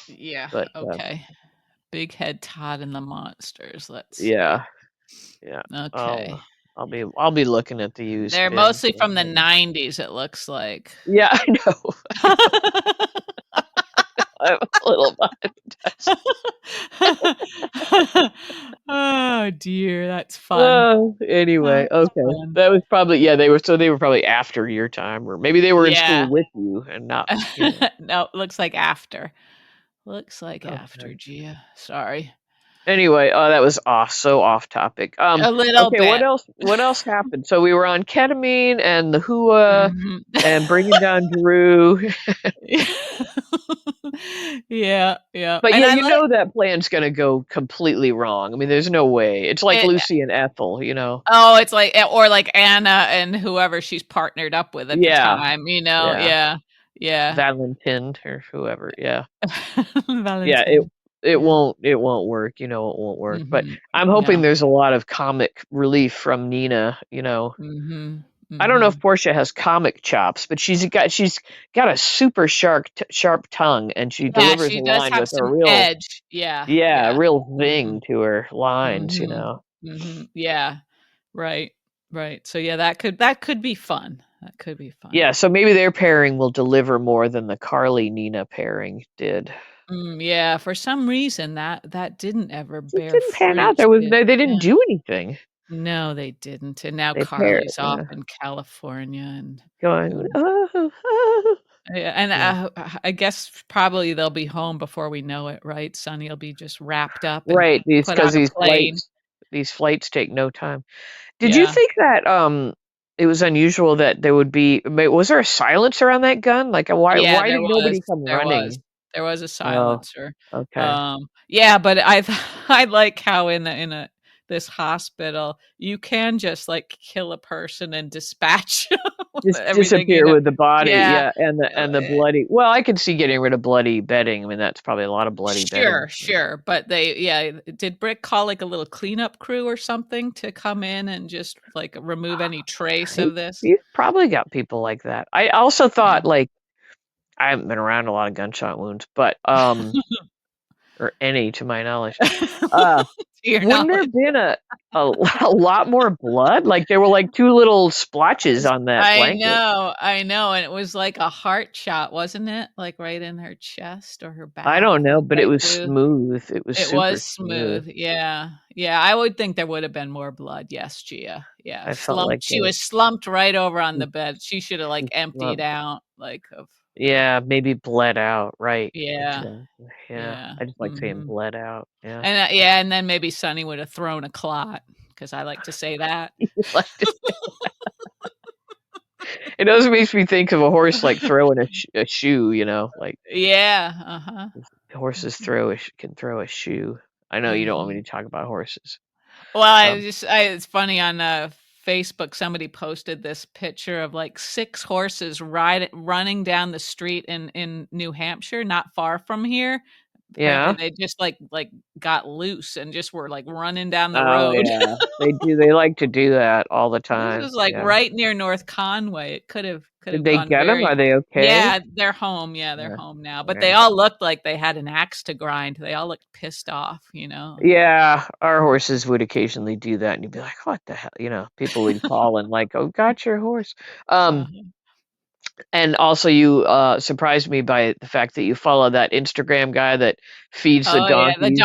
Yeah, But okay. Big Head Todd and the Monsters, let's see. yeah, yeah, Okay. I'll be looking at the used They're bins. mostly from the '90s, it looks like. Yeah, I know. I'm a little biased. Oh dear, that's fun. Oh, anyway, That's okay. fun. That was probably yeah, they were probably after your time, or maybe they were in school Yeah. with you and not, you know. No, looks like after. Looks like after, Okay. Gia. Sorry. Anyway, that was so off topic. A little Okay, bit. what else happened? So we were on ketamine and the hua Mhm. and bringing down Drew. Yeah, yeah, But and yeah, I you like know that plan's gonna go completely wrong. I mean, there's no way. It's like it. Lucy and Ethel, you know. Oh, it's like or like Anna and whoever she's partnered up with at the Yeah, time, you know? yeah. Yeah. Yeah. Valentin or whoever. Yeah. Yeah, Valentine. Yeah. it won't work, you know, it won't work. But Mhm. I'm No. hoping there's a lot of comic relief from Nina, you know. Mhm. I don't know if Mhm. Portia has comic chops, but she's got a super sharp tongue, and she Yeah, delivers a she does line have with a some real edge. Yeah, yeah, yeah. real Mhm. zing to her lines, you Mhm. know. Mhm. Yeah. Right. Right. So, yeah, that could be fun. That could be fun. Yeah, so maybe their pairing will deliver more than the Carly Nina pairing did. Yeah, for some reason, that didn't ever It bear didn't pan out. fruit, did They didn't yeah. do anything. No, they didn't, and now They paired, Carly's off yeah. in California, and Going, who oh, oh. yeah, and, Yeah. I guess probably they'll be home before we know it, right? Sonny'll be just wrapped up and Right, put on a plane. these flights take no time. Did you Yeah. think that it was unusual that there would be was there a silence around that gun? Like Yeah, why did nobody come there was. running? There was a Oh, silencer. okay. Yeah, but I like how in a this hospital, you can just, like, kill a person and dispatch Just everything, you disappear know? with the body, Yeah. yeah, and the bloody. Well, I could see getting rid of bloody bedding. I mean, that's probably a lot of bloody Sure, bedding. sure, but they yeah, did Brick call, like, a little cleanup crew or something to come in and just, like, remove any trace He of this? he's probably got people like that. I also thought Yeah. like I haven't been around a lot of gunshot wounds, but or any to my knowledge. Uh To your Wouldn't there knowledge. have been a lot more blood? Like, there were, like, 2 little splotches on that blanket. I know, and it was like a heart shot, wasn't it? Like, right in her chest or her I back, don't know, like, but it right was through. smooth. It was It super was smooth. smooth, yeah. Yeah, I would think there would have been more blood, yes, Gia. Yeah, I felt like she the was slumped right over on the the bed. She shoulda, like, the emptied lump out, like, of yeah, maybe bled out, right, yeah, exactly, yeah. yeah, I just like saying mhm. bled out, yeah. And, yeah, and then maybe Sonny would have thrown a clot, because I like to say that. Like, it always makes me think of a horse, like, throwing a shoe, you know, like, Yeah, uh-huh. horses Mhm, can throw a shoe. I know you don't want me mhm. to talk about horses. Well, I Um, just I it's funny on, Facebook, somebody posted this picture of, like, 6 horses running down the street in New Hampshire, not far from here. Apparently, yeah. they just, got loose and just were, like, running down the Oh, road. yeah. They do, they like to do that all the This time, was, like, yeah. right near North Conway. It could Did have they gone get 'em? very Are they okay? Yeah, they're home, yeah, they're Yeah, home now, but they alright. all looked like they had an axe to grind. They all looked pissed off, you know? Yeah, our horses would occasionally do that, and you'd be like, "What the hell?" You know, people would call and like, "Oh, got your horse." Uh-huh. And also you, surprised me by the fact that you follow that Instagram guy that feeds the Oh, yeah, donkeys.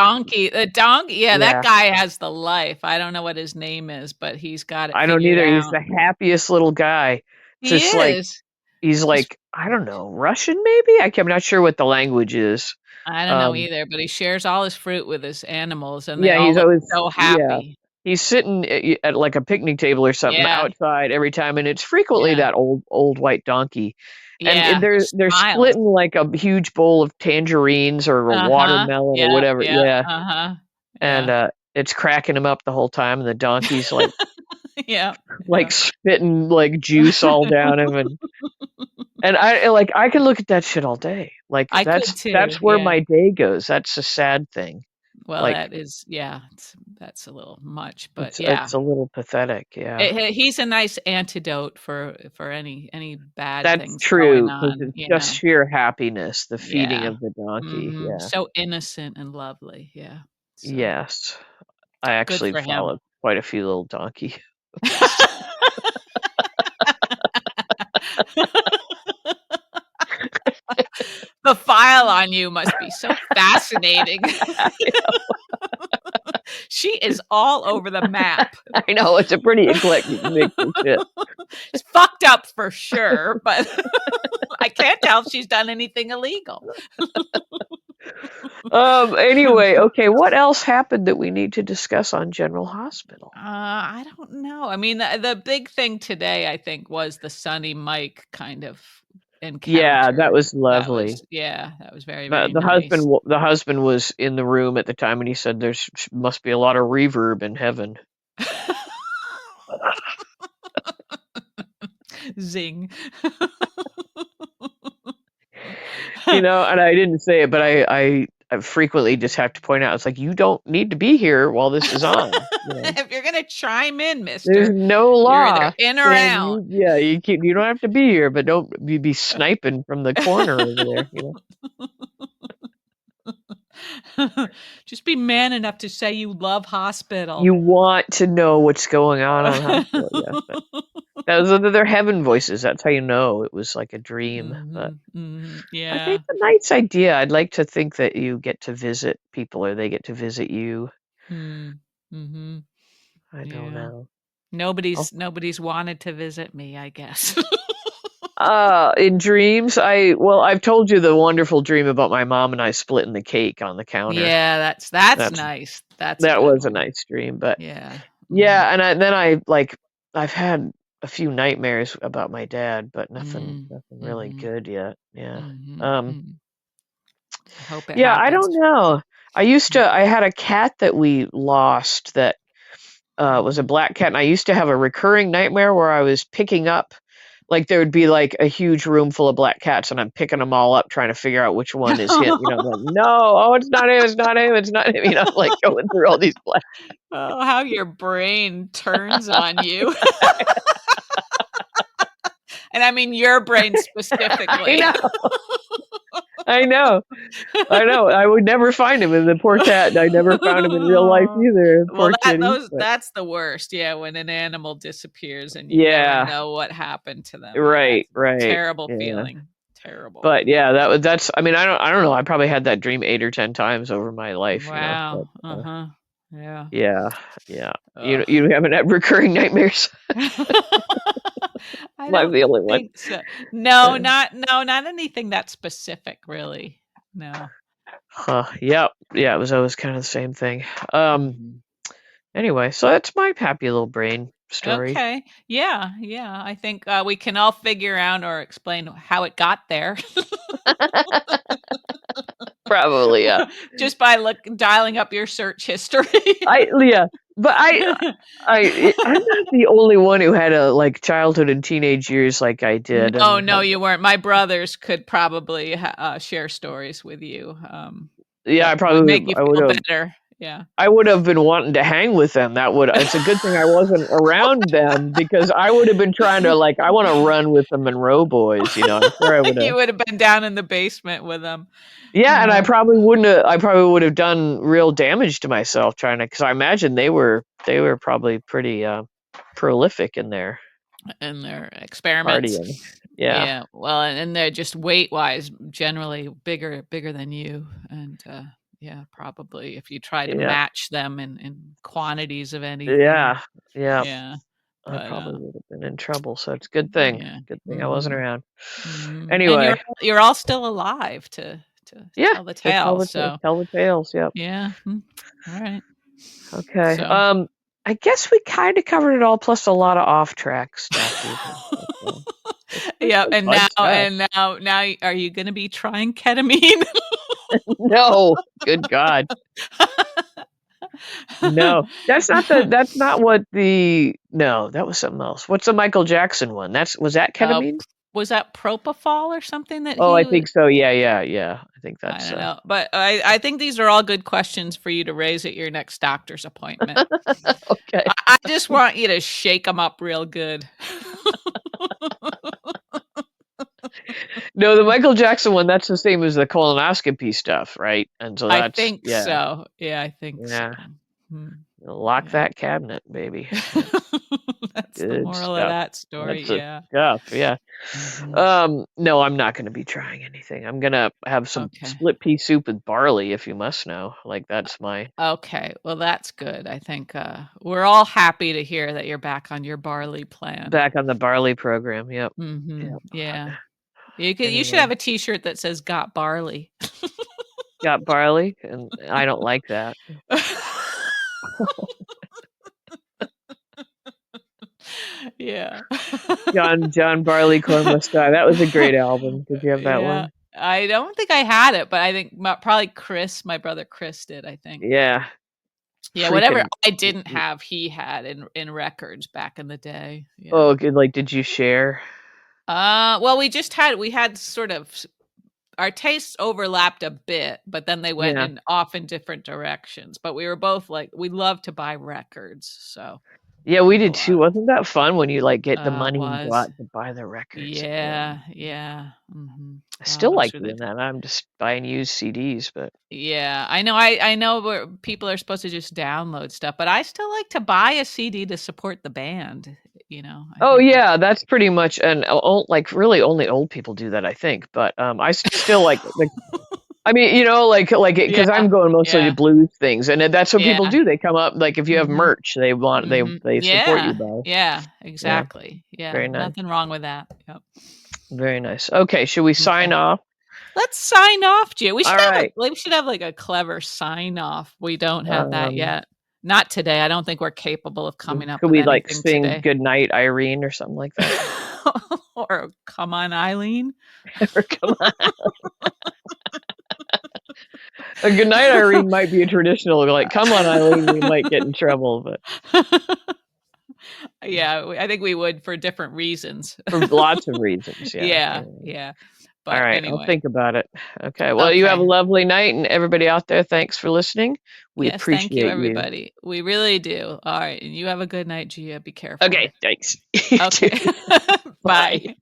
the donkey yeah, that Yeah, guy has the life. I don't know what his name is, but he's got it I don't figured either, he's out. the happiest little guy. It's He just like is. he's He's like, I don't know, Russian maybe? I'm not sure what the language is. I don't know Um either, but he shares all his fruit with his animals, and they Yeah, all he's look always so yeah. happy. He's sitting at, like, a picnic table or something Yeah, outside every time, and it's frequently yeah, that old white donkey, and yeah, they're smiles. splitting, like, a huge bowl of tangerines or a Uh-huh. watermelon or Yeah, whatever yeah, yeah, uh-huh. and, Yeah. it's cracking him up the whole time, and the donkey's, Yeah, like, yeah. spitting, like, juice all down him, and I can look at that shit all day, like, I could too, that's where yeah. my day goes, that's a sad thing, Well, like, that is yeah, that's a little much, but yeah. it's a little pathetic, yeah. He's a nice antidote for any bad That's things going true, 'cause on, it's you just know? sheer happiness, the feeding Yeah. of the donkey, Mhm. yeah. So innocent and lovely, yeah. So, Yes. I good actually for him. followed quite a few little donkey posts. The file on you must be so fascinating. She is all over the map. I know, it's a pretty eclectic mix of shit. She's fucked up for sure, but I can't tell if she's done anything illegal. Anyway, okay, what else happened that we need to discuss on General Hospital? I don't know. I mean, the big thing today, I think, was the Sonny Mike kind of Yeah, that encounter. was lovely. That was very, The very the nice. husband was in the room at the time, and he said there's must be a lot of reverb in heaven. Zing. And I didn't say it, but I frequently just have to point out, it's like, you don't need to be here while this is on. If you're gonna chime in, There's mister, no you're either law in or saying out. you don't have to be here, but don't be sniping from the corner over there. Just be man enough to say you love hospital. You want to know what's going on hospital, yeah. But those are their heaven voices. That's how you know it was like a dream. But I Yeah. think it's a nice idea. I'd like to think that you get to visit people, or they get to visit you. Mm-hmm. I don't Yeah. know. Nobody's wanted to visit me, I guess. In dreams, I've told you the wonderful dream about my mom and I splitting the cake on the counter. Yeah, that's That's nice. That's a that good was a one. nice dream, but Yeah. yeah, and then I've had a few nightmares about my dad, but nothing really Mm-hmm. good yet. Yeah. Mm-hmm. I hope it Yeah, I happens. don't know. I had a cat that we lost that was a black cat, and I used to have a recurring nightmare where I was picking up, like, there would be like a huge room full of black cats, and I'm picking them all up, trying to figure out which one is him. I'm like, no, oh, it's not him, it's not him, it's not him. Like going through all these black. Oh, how your brain turns on you. And I mean your brain I specifically. know, I know, I know. I would never find him, and the poor cat. I never found him in real life either. Well, Poor kitty. But that's the worst. Yeah, when an animal disappears and you never yeah, know what happened to them. Yeah, right, it's a right. terrible Yeah. feeling. Terrible. But yeah, that's. I mean, I don't know. I probably had that dream 8 or 10 times over my life. But Wow. Uh-huh. Yeah. yeah, yeah. Ugh. You haven't had recurring nightmares. I I'm don't the only one. think so. No, Uh, not anything that specific, really. No. Yep. Yeah, it was always kind of the same thing. Mhm. Anyway, so that's my happy little brain story. Okay. Yeah, yeah. I think we can all figure out or explain how it got there Probably, yeah. just by dialing up your search history. Yeah, but I'm not the only one who had a childhood and teenage years like I did, No, and no, you weren't. My brothers could probably share stories with you yeah, that would make you feel better. Yeah. I would have been wanting to hang with them. It's a good thing I wasn't around them, because I would have been trying to I want to run with the Monroe boys. I'm sure I would have. You would have been down in the basement with them. Yeah, and I probably wouldn't have. I probably would have done real damage to myself trying to, because I imagine they were probably pretty prolific in their experiments. partying. Yeah. Yeah. Well, and they're just weight wise generally bigger than you, and yeah, probably if you try to Yeah. match them in quantities of anything. Yeah. Yeah. Yeah. I But probably would have been in trouble. So it's a good thing. yeah. Good thing I wasn't around. And Anyway. you're all still alive to Yeah. tell the To tale. So tell the tales. Yep. yeah. All right. Okay. So I guess we kind of covered it all, plus a lot of off track stuff. yeah, and Fun stuff. now are you going to be trying ketamine? No, good God. No, that's not what no, that was something else. What's the Michael Jackson one? Was that ketamine? Was that propofol or something that Oh, I he think so. Yeah, yeah, yeah. I think I that's don't know. But I think these are all good questions for you to raise at your next doctor's appointment. okay. I just want you to shake them up real good. No, the Michael Jackson one, that's the same as the colonoscopy stuff, right? And so I that's, think yeah. so. Yeah, I think Yeah. so. Lock that cabinet, baby. That's the Good moral of stuff. that story, That's the yeah. stuff, yeah. Mhm. No, I'm not gonna be trying anything. I'm gonna have some Okay. split pea soup with barley, if you must know. Like, that's my Okay, well, that's good. I think, we're all happy to hear that you're back on your barley plan. back on the barley program, yep. Mhm, Yep. yeah. You should Anyway, have a T-shirt that says "Got barley." got barley, and I don't like that. Yeah. John Barleycorn Must Die. That was a great album. Did you have that Yeah. one? I don't think I had it, but I think probably my brother Chris did, I think. Yeah. Yeah, whatever Freaking I didn't have, he had in records back in the day. Yeah. oh, good, like, did you share? Well, we had sort of our tastes overlapped a bit, but then they went Yeah. in off in different directions. But we were both like we love to buy records, so Yeah, we did a too. lot. Wasn't that fun when you, like, get the money and go Was. out to buy the records? Yeah. Yeah, yeah. Mhm. I Oh, still those like were the doing that. I'm just buying used CDs, but Yeah, I know where people are supposed to just download stuff, but I still like to buy a CD to support the band, I oh, think that's yeah, that's pretty much and like, really only old people do that, I think, but, I still like I mean, like, because Yeah, I'm going mostly to yeah, blues things, and that's what people yeah, do. They come up like, if you have mhm, merch, they want mhm, they support you yeah, by. yeah, Yeah, exactly, yeah, very nice. nothing wrong with that, yep, Very nice. Okay, should we sign okay. off? Let's sign off, Gia. All right. We should have, like, a clever sign off. We don't have that Um, yet. Not today, I don't think we're capable of coming up could with we, like, anything sing today. "Good Night, Irene" or something like that? Or, "Come on, Eileen." Or come on. A "Good Night, Irene" might be a traditional, like, "Come on, Eileen," we might get in trouble, but Yeah, I think we would for different reasons. for lots of reasons, yeah. Yeah, Anyway. yeah. All But right, I'll anyway, think about it. Okay, well, you have a okay. lovely night, and everybody out there, thanks for listening. We Yes, thank you, appreciate you. everybody. We really do. All right, and you have a good night, Gia. Be careful. Okay, thanks. You too. Okay. Bye. Bye.